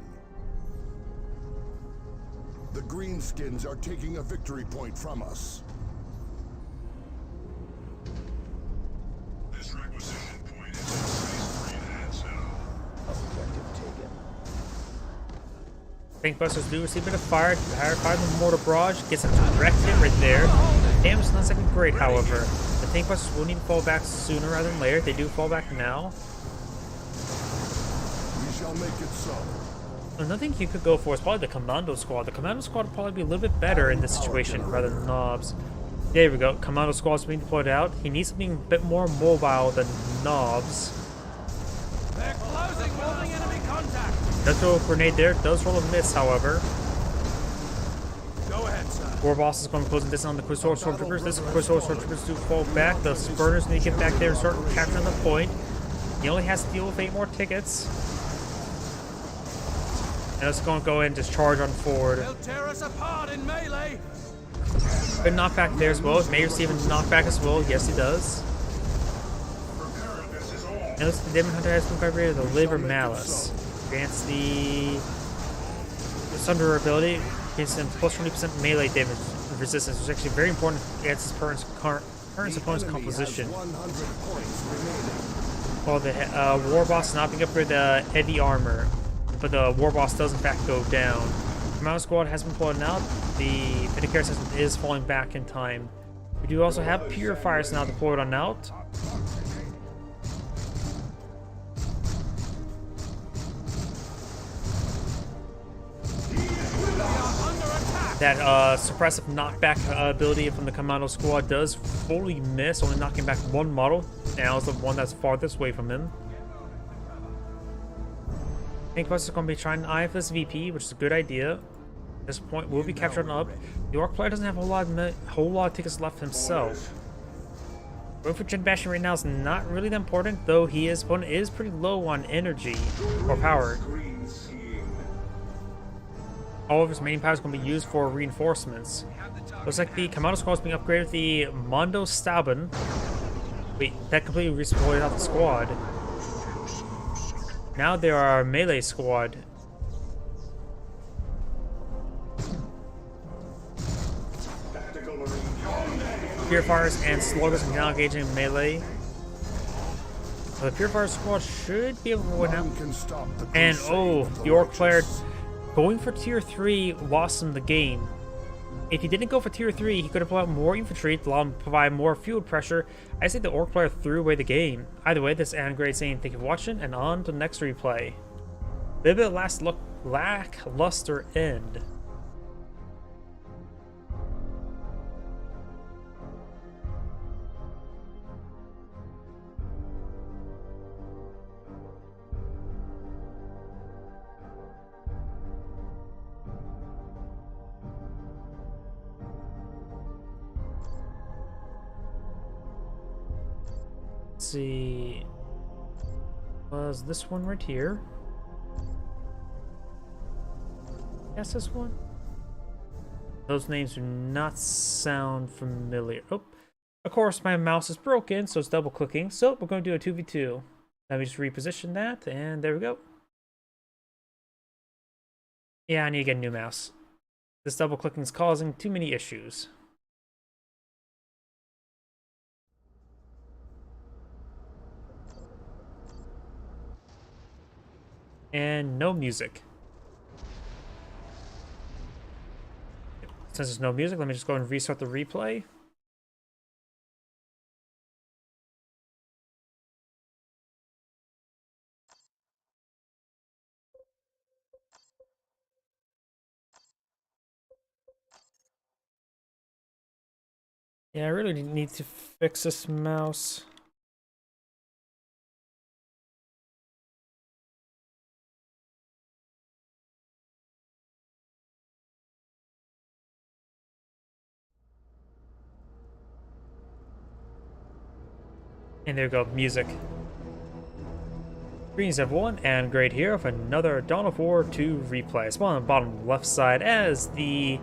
The Greenskins are taking a victory point from us. This requisition point is in phase 3 and so. Objective taken. Tank busters do receive a bit of fire. Fire the mortar barrage gets a direct hit right there. Damage is not looking great, however. The tank busters will need to fall back sooner rather than later. They do fall back now. We shall make it so. Another thing you could go for is probably the Commando Squad. The Commando Squad would probably be a little bit better in this situation rather than Knobs. There we go. Commando Squad is being deployed out. He needs something a bit more mobile than Knobs. They're closing, holding enemy contact. Does throw a grenade there. Does roll a miss, however. Go ahead, sir. War Boss is going to close this on the Quizoro Stormtroopers. This Quizoro Stormtroopers do fall back. The Spurners need to get back there and start capturing the point. He only has to deal with 8 more tickets. And it's going to go in and just charge on forward. They'll tear us apart in melee. Good knockback there as well. May receive a knockback as well. Yes, he does. Notice the Demon Hunter has been upgraded to the Liver Malice. Grants the Sunder ability. Gives him plus 20% melee damage resistance, which is actually very important against his current opponent's composition. 100 points remaining. While the War Boss is not being upgraded to heavy armor, but the War Boss does in fact go down. Commando Squad has been pulled out. The Vindicare system is falling back in time. We do also have Purifiers now deployed on out. That suppressive knockback ability from the Commando Squad does fully miss, only knocking back 1 model. Now is the one that's farthest away from him. Tank Busters is going to be trying to IFS VP, which is a good idea. At this point, will be captured up. The Orc player doesn't have a whole lot of tickets left himself. Going for Gen Bashing right now is not really that important, though his opponent is pretty low on energy or power. All of his main power is going to be used for reinforcements. Looks like the Commando Squad is being upgraded with the Mondo Staben. Wait, that completely redeployed out the squad. Now there are melee squad. Purifiers and sluggers are now engaging in melee. The Purifier squad should be able to win out. Can stop the And oh, crusade of the Orc player righteous. going for tier 3 lost him the game. If he didn't go for tier 3, he could have put out more infantry to allow him to provide more field pressure. I say the Orc player threw away the game. Either way, this is Angrade saying thank you for watching, and on to the next replay. Little bit of lackluster end. Let's see. Was this one right here? Yes, this one. Those names do not sound familiar. Oh, of course, my mouse is broken, so it's double clicking. So we're going to do a 2v2. Let me just reposition that, and there we go. Yeah, I need to get a new mouse. This double clicking is causing too many issues. And no music. Since there's no music, let me just go and restart the replay. Yeah, I really need to fix this mouse. And there we go, music. Greetings everyone, and Great here with another Dawn of War 2 replay. Spawn on the bottom left side as the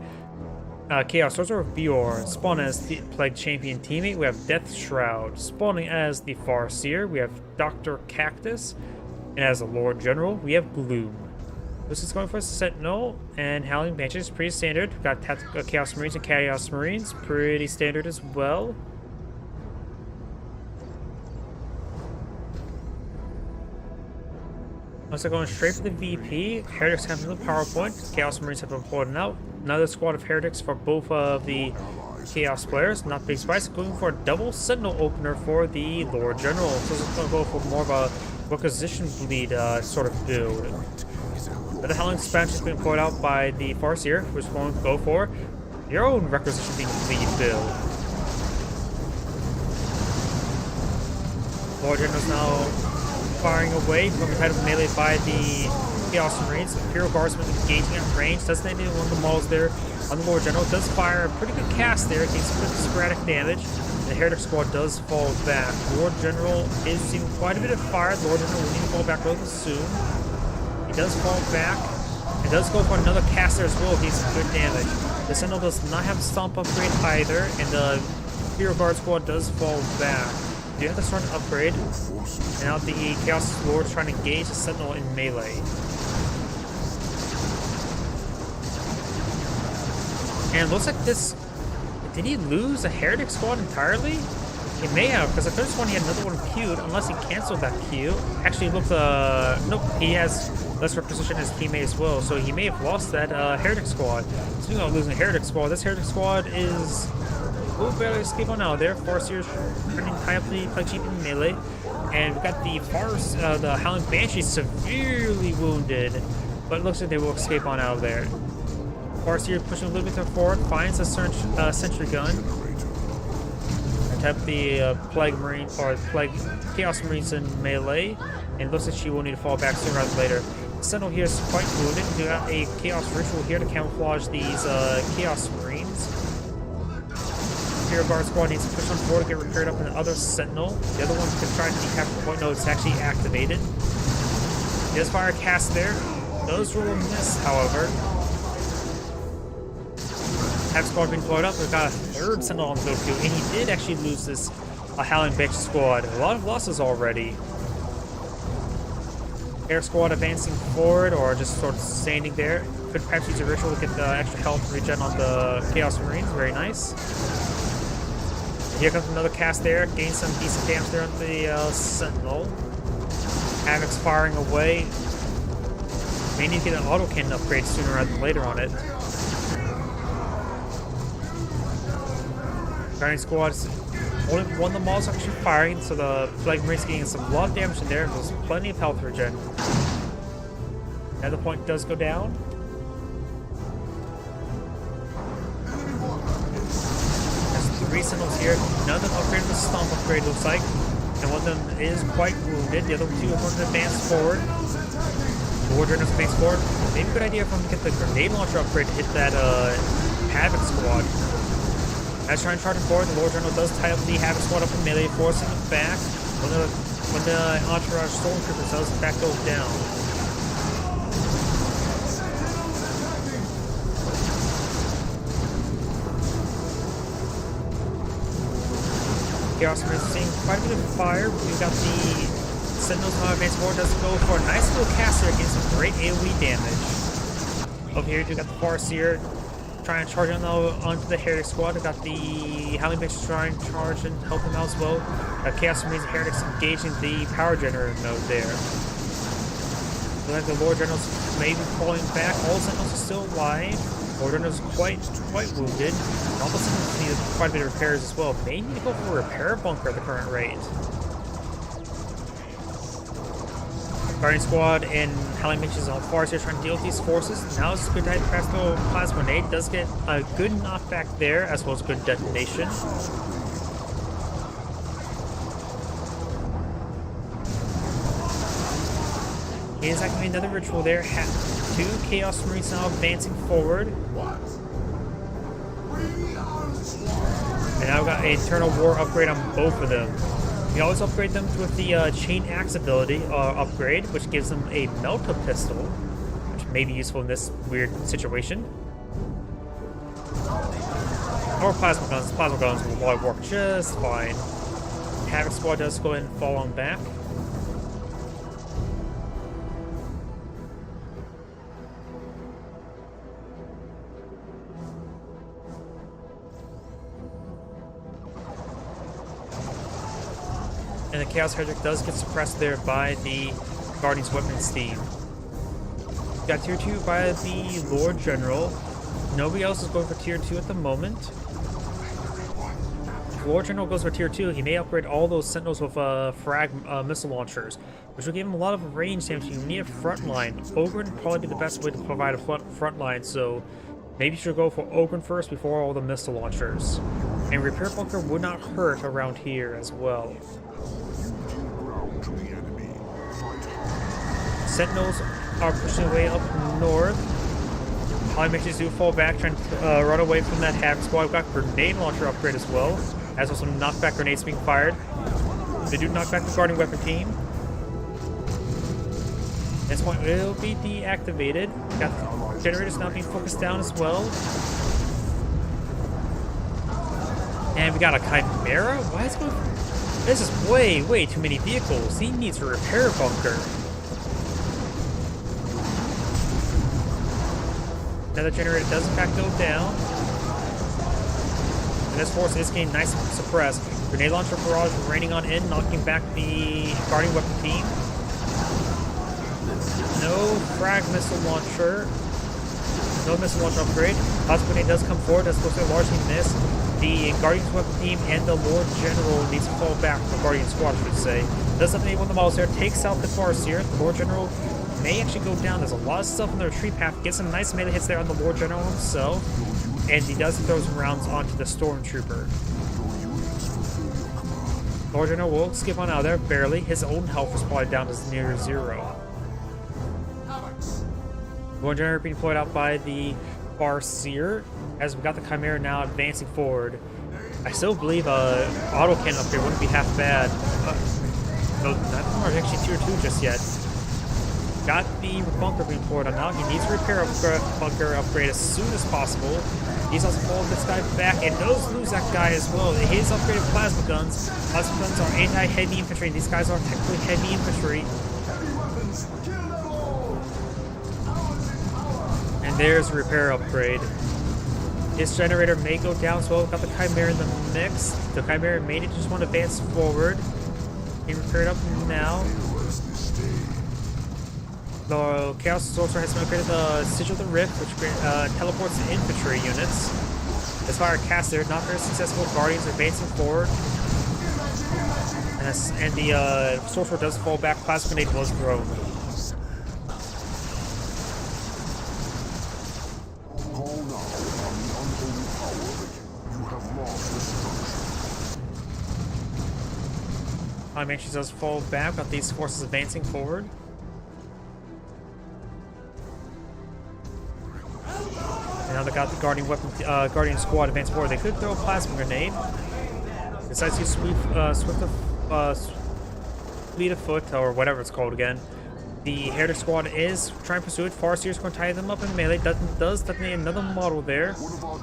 Chaos Sorcerer Bjorn. Spawn as the Plague Champion teammate, we have Death Shroud. Spawning as the Farseer, we have Dr. Cactus. And as the Lord General, we have Gloom. This is going for Sentinel and Howling Banshees, pretty standard. We've got Chaos Marines and Chaos Marines, pretty standard as well. Looks like going straight for the VP. Heretics have the PowerPoint. Chaos Marines have been pulled out. Another squad of Heretics for both of the Chaos players. Not big spice. Going for a double Sentinel opener for the Lord General. So it's going to go for more of a requisition bleed sort of build. But the Howling Smash is being pulled out by the Farseer, who's going to go for your own requisition bleed build. Lord General's now firing away from the head of melee by the Chaos Marines. Imperial Guardsman engaging at range. Doesn't need one of the models there on the Lord General. Does fire a pretty good cast there. Takes pretty sporadic damage. The Heretic Squad does fall back. Lord General is receiving quite a bit of fire. The Lord General will need to fall back relatively soon. He does fall back. And does go for another cast there as well. Takes some good damage. The Sentinel does not have a stomp upgrade either. And the Imperial Guard Squad does fall back. You have to start an upgrade. And now the Chaos Lord is trying to engage the Sentinel in melee. And it looks like this... Did he lose the Heretic Squad entirely? He may have, because I could have sworn he had another one queued, unless he canceled that queue. Actually, look, nope, he has less requisition as teammate as well, so he may have lost that Heretic Squad. Speaking of losing a Heretic Squad, this Heretic Squad is... We'll barely escape on out there. Farseer's turning high up the Plague Champion melee. And we've got the Howling Banshee severely wounded. But it looks like they will escape on out of there. Farseer pushing a little bit forward, finds a sentry gun. And type the Plague Marine or Plague Chaos Marines in melee. And it looks like she will need to fall back sooner rather than later. Sentinel here is quite wounded. We got a Chaos Ritual here to camouflage these Chaos Marines. Imperial Guard Squad needs to push on forward to get repaired up in the other Sentinel. The other one can try to decap the point. No, it's actually activated. He does fire a cast there. Those will miss, however. Half squad being deployed up. We've got a third Sentinel on the field too, and he did actually lose this Howling Banshee squad. A lot of losses already. Air squad advancing forward or just sort of standing there. Could perhaps use a ritual to get the extra health regen on the Chaos Marines. Very nice. Here comes another cast there. Gain some decent damage there on the Sentinel. Havoc's firing away. May need to get an auto cannon upgrade sooner rather than later on it. Guardian squad's only one of the mauls actually firing, so the Plague Marine's getting some lot of damage in there. There's plenty of health regen. Another point does go down. There's 3 Sentinels here. None of them upgraded the Stomp upgrade, looks like. And one of them is quite wounded. The other 2 are going to advance forward. The War Journal's advance forward. Maybe a good idea for them to get the grenade launcher upgrade to hit that Havoc squad. As trying to charge him forward, the Lord General does tie up the Havoc squad up in melee, forcing them back. When the Entourage Stormtroopers does, in fact, go down. Chaos Marines seeing quite a bit of fire. We've got the Sentinels on advance forward, does go for a nice little caster against some great AoE damage. Over here, you got the Farseer trying to charge onto the Heretic squad. We've got the Howling Bitches trying to charge and help them out as well. Chaos Marines and Heretics engaging the power generator node there. Looks like the Lord General's maybe falling back. All Sentinels are still alive. Lord General's quite wounded. And all the Sentinels need quite a bit of repairs as well. May need to go for a repair bunker at the current rate. Guardian Squad and Howling Bitches on Farseer trying to deal with these forces. Now it's a good time to pass the Plasma Grenade. Does get a good knockback there, as well as good detonation. He is activating another ritual there. 2 Chaos Marines now advancing forward. And now we've got an Eternal War upgrade on both of them. We always upgrade them with the Chain Axe ability upgrade, which gives them a Melta Pistol, which may be useful in this weird situation. Or Plasma Guns. Plasma Guns will work just fine. Havoc Squad does go ahead and fall on back. And the Chaos Heretic does get suppressed there by the Guardian's Weapons team. Got tier 2 by the Lord General. Nobody else is going for tier 2 at the moment. If Lord General goes for tier 2, he may upgrade all those Sentinels with frag missile launchers, which will give him a lot of range damage. You need a front line. Ogryn would probably be the best way to provide a front line, so maybe you should go for Ogryn first before all the missile launchers. And repair bunker would not hurt around here as well. Sentinels are pushing away up north. Howling Bitches do fall back, trying to run away from that Havoc squad. We've got grenade launcher upgrade as well, as well as some knockback grenades being fired. They do knock back the Guardian Weapon team. This point will be deactivated. Got the generators now being focused down as well. And we got a Chimera? Why is it going? This is way too many vehicles. He needs a repair bunker. Another generator does in fact go down. And this force is getting nice and suppressed. Grenade launcher barrage raining on in, knocking back the Guardian Weapon team. No frag missile launcher. No missile launcher upgrade. Plasma Grenade does come forward. That's supposed to largely miss. The Guardian's Weapon team and the Lord General needs to fall back. The Guardian Squad, I should say. Does eliminate one of the models there. Takes out the Farseer. The Lord General may actually go down. There's a lot of stuff in the retreat path. Gets some nice melee hits there on the Lord General himself. And he does throw some rounds onto the Stormtrooper. Lord General will skip on out of there, barely. His own health was probably down to near 0. Lord General being deployed out by the Farseer, as we got the Chimera now advancing forward. I still believe auto cannon upgrade wouldn't be half bad. No, not actually tier 2 just yet. Got the bunker being poured on now. He needs to repair a bunker upgrade as soon as possible. He's also followed this guy back and does lose that guy as well. His upgraded plasma guns. Plasma guns are anti-heavy infantry. These guys are technically heavy infantry. And there's a repair upgrade. This generator may go down as well. We've got the Chimera in the mix. The Chimera may just want to advance forward. Can repair it up now. The Chaos Sorcerer has been upgraded the Sigil of the Rift, which teleports the infantry units. This fire cast there, not very successful. Guardians are advancing forward. And the Sorcerer does fall back. Plasma Grenade was thrown. Manchi does fall back, got these forces advancing forward. And now they got the Guardian squad advancing forward. They could throw a Plasma Grenade. Besides, you fleet of foot, or whatever it's called again. The Heretic squad is trying to pursue it. Farseer is going to tie them up in melee. Does detonate another model there.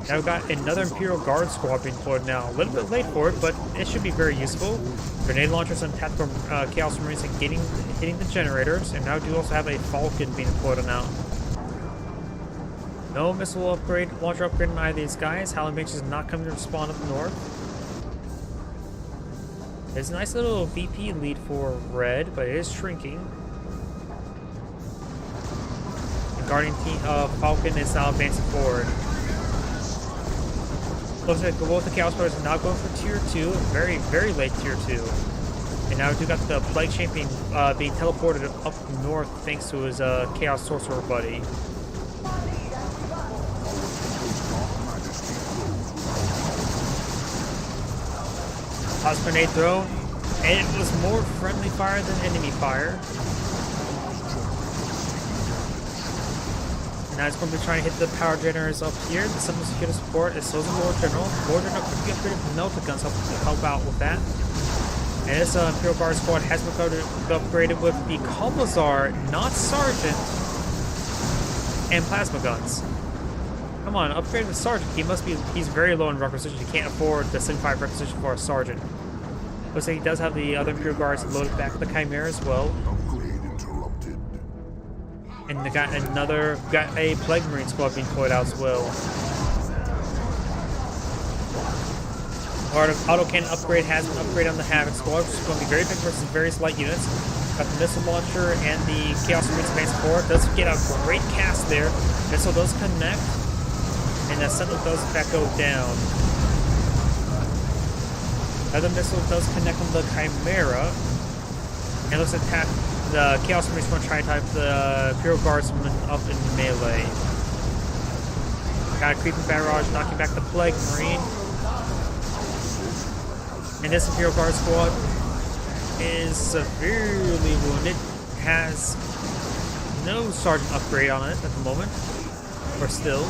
Now we've got another Imperial Guard squad being deployed now. A little bit late for it, but it should be very useful. Grenade launchers and tactical Chaos Marines are hitting the generators. And now we do also have a Falcon being deployed now. No missile upgrade, launcher upgrade on either of these guys. Howling Banshee is not coming to spawn up north. There's a nice little VP lead for red, but it is shrinking. Guardian team Falcon is now advancing forward. Looks like both the Chaos Brothers are now going for tier 2, very, very late tier 2. And now we do got the Plague Champion being teleported up north thanks to his Chaos Sorcerer buddy. Plasma Grenade thrown, and it was more friendly fire than enemy fire. Now it's going to be trying to hit the power generators up here. The Sentinel Security Support is still the Lord General. Lord General could be upgraded with Melta Guns to help out with that. And this Imperial Guard squad has been upgraded with the Commissar, not Sergeant, and Plasma Guns. Come on, upgrade the Sergeant. He's very low in requisition. He can't afford the 75 requisition for a Sergeant. Looks like he does have the other Imperial Guards loaded back with the Chimera as well. And they got a Plague Marine squad being deployed out as well. Auto cannon upgrade has been upgraded on the Havoc squad, which is going to be very big versus various light units. Got the missile launcher and the Chaos Marine advance forward. Does get a great cast there. Missile does connect, and that Sentinel does in fact go down. Another missile does connect on the Chimera, and looks like the Chaos Marine is going to try and type the Imperial Guardsman up in melee. Got a creeping barrage knocking back the Plague Marine. And this Imperial Guard squad is severely wounded. Has no Sergeant upgrade on it at the moment. Or still.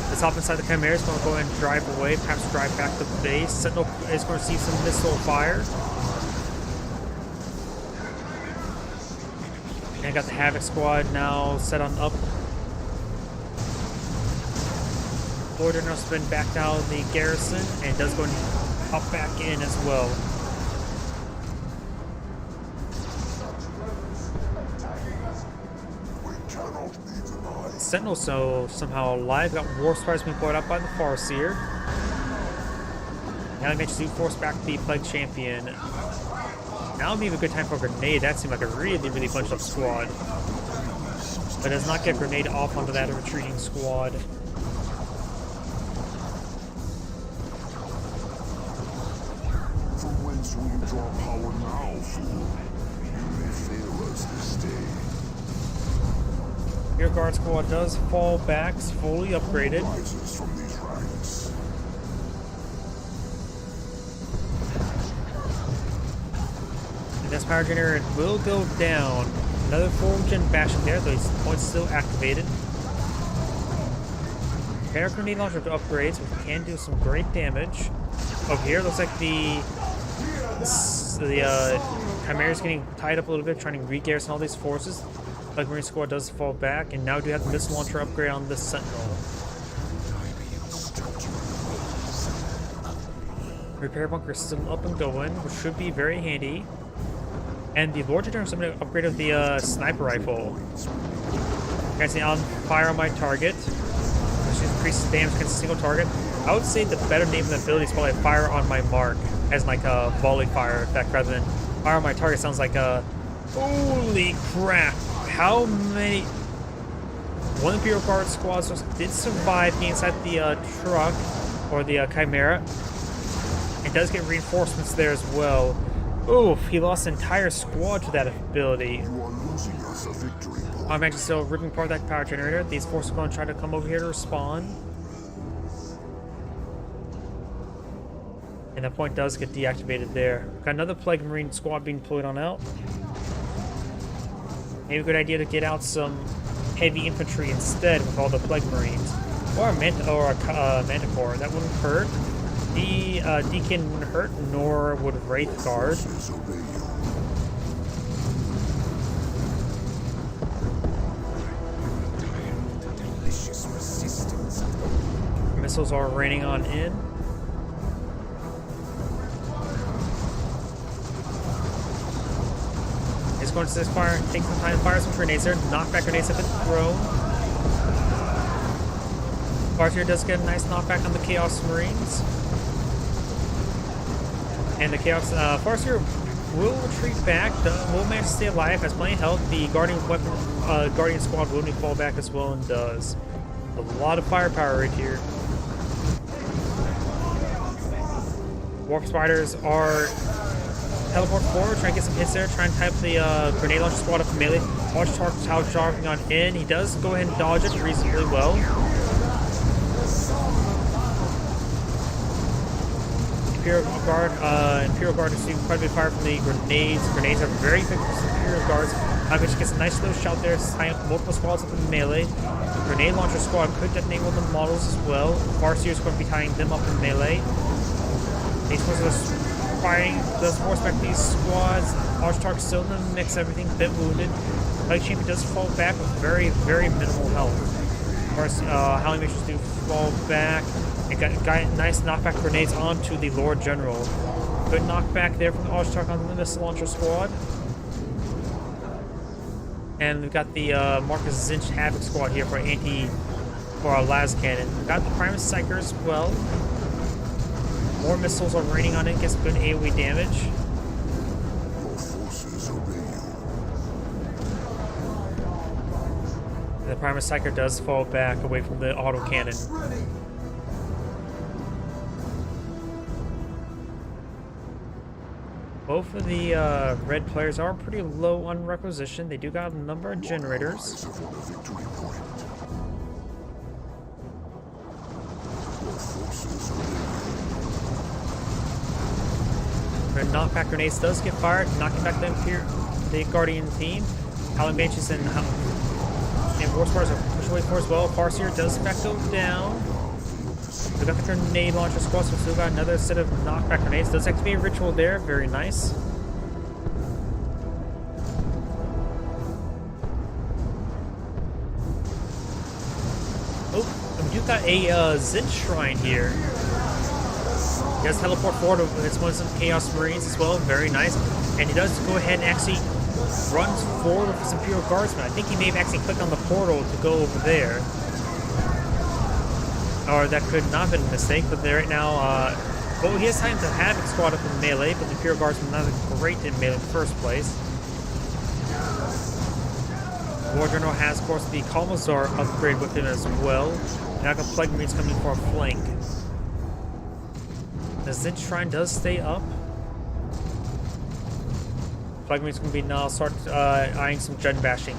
Let's hop inside the Chimera. Is going to go ahead and drive away, perhaps drive back to the base. Sentinel is going to see some missile fire. And I got the Havoc squad now set on up. Lord General's been back down the garrison and does go and hop back in as well. Sentinel so somehow alive. Got War Spiders being brought up by the Farseer. Now he manages to force back the Plague Champion. Now would be a good time for a grenade. That seemed like a really, really bunched up squad. But does not get a grenade off onto that retreating squad. From whence will you draw power now, fool? You may fail us this day. Your guard squad does fall back, it's fully upgraded. Rises from these ranks. This power generator will go down. Another 4-gen bashing there, though his point's still activated. Air grenade launcher upgrades, which can do some great damage. Over here, looks like the Chimera's getting tied up a little bit, trying to re-garrison all these forces. Plague Marine squad does fall back, and now we do have the missile launcher upgrade on the Sentinel. Repair bunker is still up and going, which should be very handy. And the Lord General is going to upgrade of the sniper rifle. Casting on fire on my target, which increases damage against a single target. I would say the better name of the ability is probably fire on my mark, as like a volley fire effect rather than fire on my target. Sounds like a holy crap! How many? One Imperial Guard squad did survive being inside the truck or the Chimera. It does get reinforcements there as well. Oof, he lost an entire squad to that ability. You are losing us a victory point. I'm actually still ripping apart that power generator. These forces are going to try to come over here to respawn. And that point does get deactivated there. Got another Plague Marine squad being deployed on out. Maybe a good idea to get out some heavy infantry instead with all the Plague Marines. Or a Manticore. That wouldn't hurt. The Deacon wouldn't hurt, nor would Wraith Guard. Forces obey you. Delicious resistance. Missiles are raining on in. He's going to this fire, take some time to fire some grenades there. Knockback grenades have been thrown. Farseer does get a nice knockback on the Chaos Marines. And the Chaos Farseer will retreat back. Will manage to stay alive, has plenty of health. The Guardian squad will fall back as well and does. A lot of firepower right here. Warp Spiders are teleport forward, trying to get some hits there, trying to type the grenade launcher squad up in melee. Watch Tark charging on in. He does go ahead and dodge it reasonably well. Imperial Guard receiving quite a bit of fire from the grenades. Grenades are very effective for Imperial Guards. Which gets a nice little shot there, tying up multiple squads up in melee. The grenade launcher squad could detonate one of the models as well. Farseer is going to be tying them up in melee. These forces are firing, does force back these squads. Archtark still in the mix, everything a bit wounded. Plague Champion does fall back with very, very minimal health. Of course, Howling Mages do fall back. It got nice knockback grenades onto the Lord General. Good knockback there from the Archtark on the missile launcher squad. And we've got the Marcus Zinch Havoc squad here for our las cannon. We've got the Primus Psyker as well. More missiles are raining on it, gets good AoE damage. Your forces obey you. The Primus Psyker does fall back away from the autocannon. Both of the red players are pretty low on requisition. They do got a number of generators. Eyes have won a victory point. Your forces obey you. Their knockback grenades does get fired, knocking back the Guardian team. Howling Banshees and War Spars are pushed away for as well. Farseer does in fact go down. We got the grenade launcher squad, so we still got another set of knockback grenades. Does activate a ritual there, very nice. Oh, and we do got a Zen Shrine here. He does teleport forward with one of some Chaos Marines as well, very nice. And he does go ahead and actually runs forward with his Imperial Guardsmen. I think he may have actually clicked on the portal to go over there. Or that could not have been a mistake, but there right now, well, he has time to Havoc squad up in melee, but the Imperial Guardsmen not great in melee in the first place. War General has, of course, the Kalmazar upgrade with him as well. Now got Plague Marines coming for a flank. The Zinch Shrine does stay up. Plague Marines going to be now start eyeing some Dread Bashing.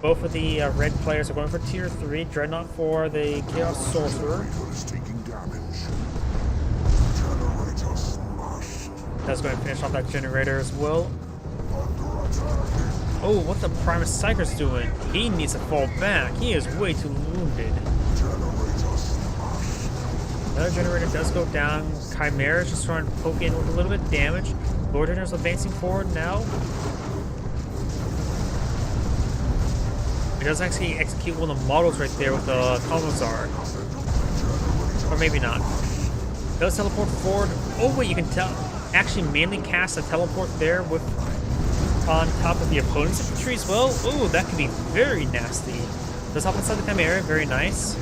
Both of the red players are going for tier 3. Dreadnought for the Chaos Sorcerer. Generator is taking damage. Generator smashed. That's going to finish off that generator as well. Under attack. Oh, what the Primus Psyker's doing? He needs to fall back. He is way too wounded. Generator smashed. Another generator does go down. Chimera is just trying to poke in with a little bit of damage. Lord General's advancing forward now. He does actually execute one of the models right there with the Kalmazar. Or maybe not. Does teleport forward. Oh wait, you can tell. Actually mainly cast a teleport there with on top of the opponent's infantry as well. Oh, that could be very nasty. Does hop inside the Chimera, very nice.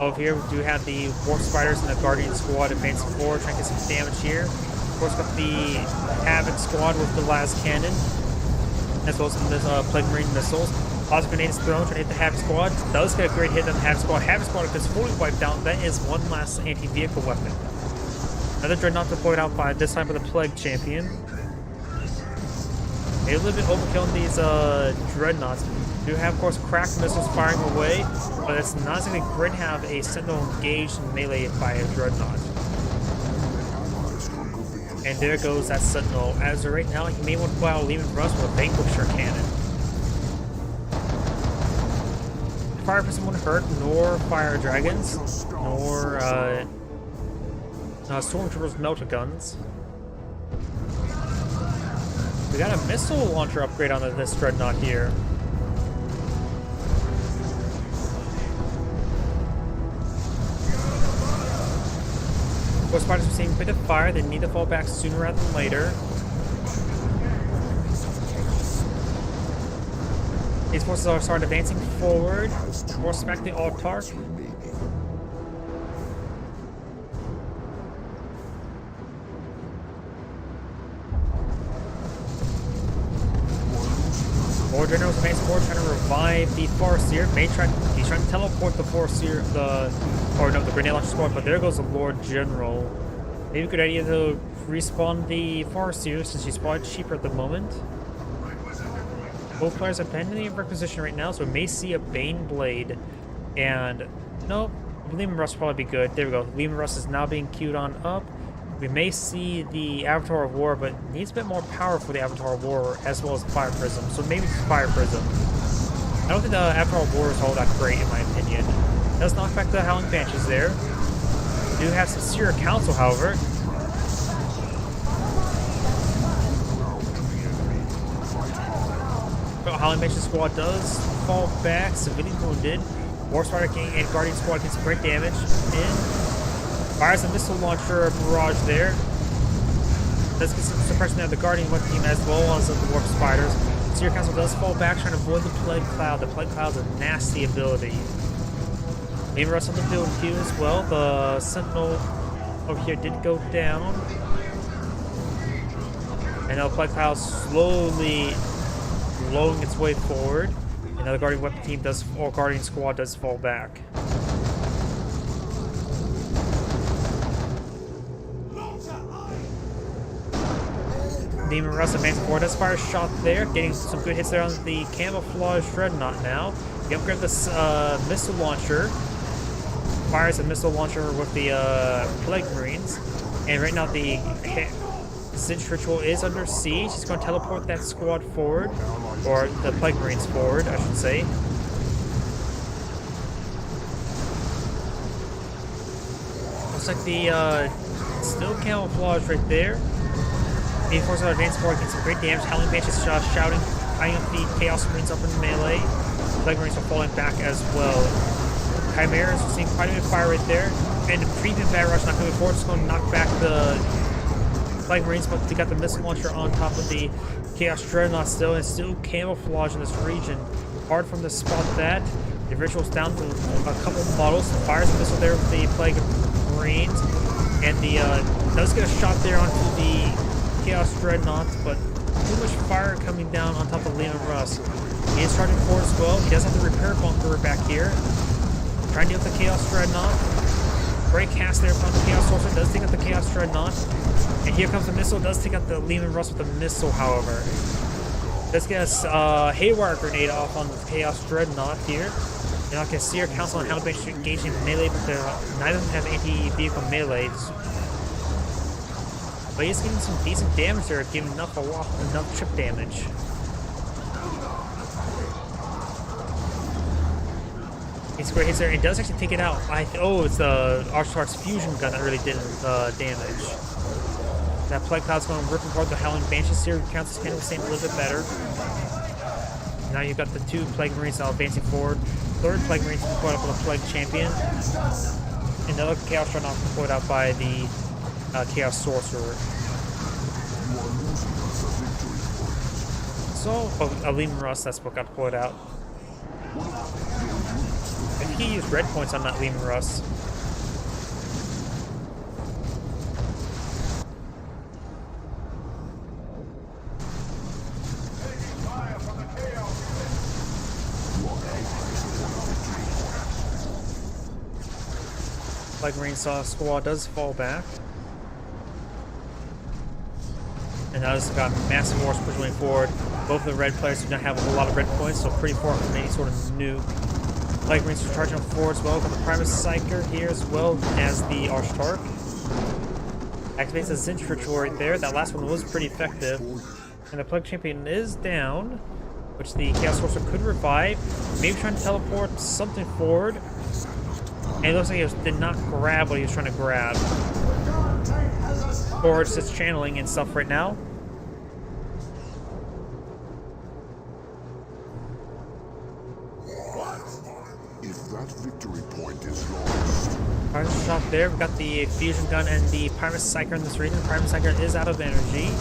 Over here, we do have the Warp Spiders and the Guardian Squad advancing forward, trying to get some damage here. Of course, got the Havoc Squad with the last cannon, as well as some Plague Marine missiles. Plasma Grenade is thrown, trying to hit the Havoc Squad. Does get a great hit on the Havoc Squad. Havoc Squad gets fully wiped out. That is one last anti-vehicle weapon. Another Dreadnought deployed out by this time by the Plague Champion. A little bit overkill on these Dreadnoughts. Do have, of course, cracked missiles firing away, but it's not exactly great to have a Sentinel engaged in melee by a Dreadnought. And there goes that Sentinel. As of right now, he may want to pull out Lehman Russ with a Vanquisher cannon. Fire Prism won't hurt, nor Fire Dragons, nor Stormtroopers Melter Guns. We got a missile launcher upgrade on this Dreadnought here. Force Spiders are seeing a bit of fire, they need to fall back sooner rather than later. These forces are starting advancing forward. Force back the Autarch. More generals advancing forward, trying to revive the Farseer. He's trying to teleport the Farseer, the Grenade Launcher Squad, but there goes the Lord General. Maybe a good idea to respawn the Farseer since she's probably cheaper at the moment. Both players are pending in requisition right now, so we may see a Bane Blade. And nope, Lehman Russ will probably be good. There we go. Lehman Russ is now being queued on up. We may see the Avatar of War, but needs a bit more power for the Avatar of War, as well as the Fire Prism. So maybe it's Fire Prism. I don't think the Avatar of War is all that great, in my opinion. It does knock back the Howling Banshees there. We do have some Seer Council, however. Howling Banshees Squad does fall back, severely wounded. War Spider King and Guardian Squad gets some great damage in. Fires a missile launcher barrage there. Does get some suppression of the Guardian weapon team as well as the Warp Spiders. Seer Council does fall back, trying to avoid the Plague Cloud. The Plague Cloud is a nasty ability. Lehman Russ on the field queue as well. The Sentinel over here did go down. And now the Plague Cloud slowly blowing its way forward. Another Guardian weapon team does, or Guardian Squad does fall back. Lehman Russ advancing forward, does fire a shot there, getting some good hits there on the Camouflage Dreadnought now. You upgrade this missile launcher. Fires a missile launcher with the Plague Marines. And right now the Singe Ritual is under siege. He's going to teleport that squad forward, or the Plague Marines forward, I should say. Looks like the still Camouflage right there. The forces are advancing forward, getting some great damage. Howling Banshees shouting, eyeing up the Chaos Marines up in melee. Plague Marines are falling back as well. Chimeras are seeing quite a bit of fire right there. And the Creeping Bad Rush not coming forward, just going to knock back the Plague Marines, but they got the missile launcher on top of the Chaos Dreadnought still, and still camouflage in this region. Hard from to spot that. The Ritual's down to a couple models. Fires a missile there with the Plague Marines. And the does get a shot there onto the Chaos Dreadnought, but too much fire coming down on top of Lehman Russ. He is charging forward as well. He does have the repair bunker back here. Trying to deal with the Chaos Dreadnought. Great cast there from the Chaos Sorcerer. Does take out the Chaos Dreadnought. And here comes the missile. Does take out the Lehman Russ with the missile, however. Does get a Haywire Grenade off on the Chaos Dreadnought here. And I can see our Council and Howling Banshees engaging melee, but neither of them have anti-vehicle melee. But he's getting some decent damage there, giving enough chip damage. He's great hits there. It does actually take it out. Oh, it's the Archtarch's fusion gun that really did damage. That Plague Cloud's going to rip apart the Howling Banshees here. Counts as Cannon staying a little bit better. Now you've got the two Plague Marines now advancing forward. Third Plague Marine deployed up with a Plague Champion. Another Chaos Dreadnought deployed out by the Chaos Sorcerer. So, oh, a Lehman Russ, that's what got pulled out. I think he used red points on that Lehman Russ. Like Marine Saw Squad does fall back. And now this got massive wars pushing forward. Both of the red players do not have a whole lot of red points, so pretty far from any sort of nuke. Light Marines are charging up forward as well. Got the Primus Psyker here as well as the Archtarch. Activates the Zinch ritual right there. That last one was pretty effective. And the Plague Champion is down, which the Chaos Sorcerer could revive. Maybe trying to teleport something forward. And it looks like he did not grab what he was trying to grab. Or it's just channeling and stuff right now. If that victory point is lost, Primus shot there. We've got the fusion gun and the Primus Psyker in this region. Primus Psyker is out of energy.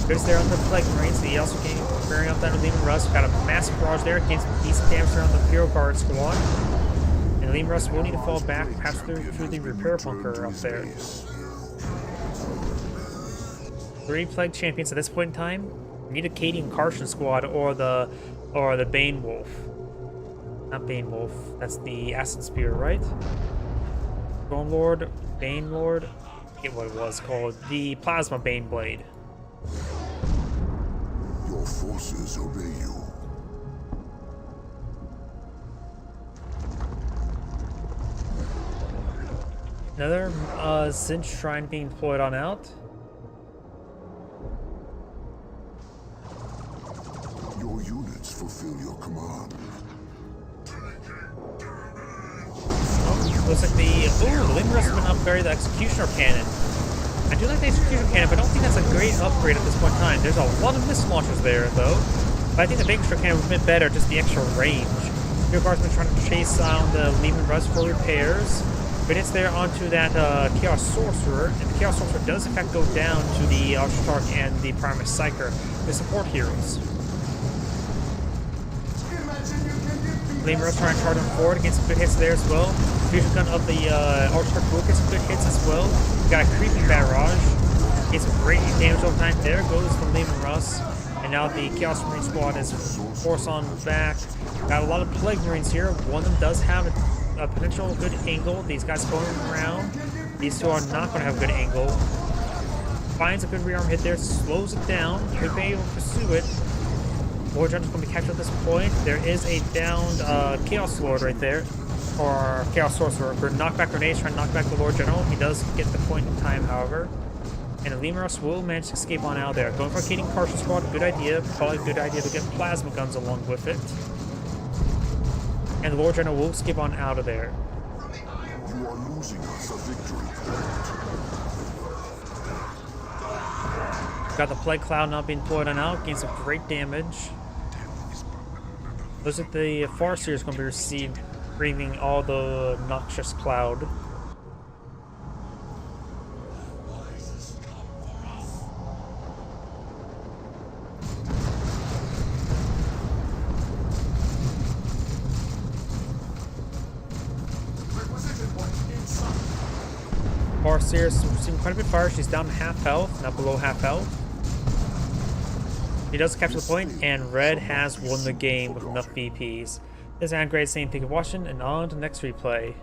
Goes there on the Plague Marines. He also came bearing up that Lehman Russ. Got a massive barrage there. Gains some decent damage around the Imperial Guard squad. And Lehman Russ will need to fall back, perhaps through the repair bunker up there. 3 Plague Champions at this point in time. We need a Cadian Carson squad or the Bane Wolf. Not Bane Wolf. That's the Acid Spear, right? Bone Lord, Bane Lord. I forget what it was called. The Plasma Bane Blade. your forces obey you. Another Zinch Shrine being deployed on out. Your units fulfill your command. Looks like the Lehman Russ has been upgraded the Executioner Cannon. I do like the Executioner Cannon, but I don't think that's a great upgrade at this point in time. There's a lot of missile launchers there, though. But I think the big extra cannon would have been better, just the extra range. Your guard's been trying to chase down the Lehman Russ for repairs. But it's there onto that Chaos Sorcerer, and the Chaos Sorcerer does in fact go down to the Archtarch and the Primus Psyker, the support heroes. Lehman Russ trying to charge them forward, get some good hits there as well. Fusion gun of the Archtarch will get some good hits as well. Got a creeping barrage, gets some great damage over time. There goes from Lehman Russ, and now the Chaos Marine squad is forced on back. Got a lot of Plague Marines here. One of them does have a potential good angle. These guys going around. These two are not going to have a good angle. Finds a good rearm hit there, slows it down. Could be able to pursue it. Lord General's going to be captured at this point. There is a downed Chaos Lord right there, or Chaos Sorcerer. For knockback grenades, trying to knock back the Lord General. He does get the point in time, however. And the Lehman Russ will manage to escape on out there. Going for a Cadian Carson squad, good idea. Probably a good idea to get plasma guns along with it. And the Lord General will skip on out of there. You are losing us a victory point. Got the Plague Cloud now being deployed on out, gains some great damage. Looks like the Farseer is going to be receiving all the Noxious Cloud. Farseer is receiving quite a bit of fire. She's down to half health, not below half health. He does capture the point, and Red has won the game with enough VPs. This is Andgrade saying thank you for watching, and on to the next replay.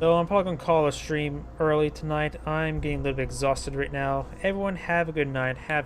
So I'm probably going to call a stream early tonight. I'm getting a little bit exhausted right now. Everyone have a good night. Have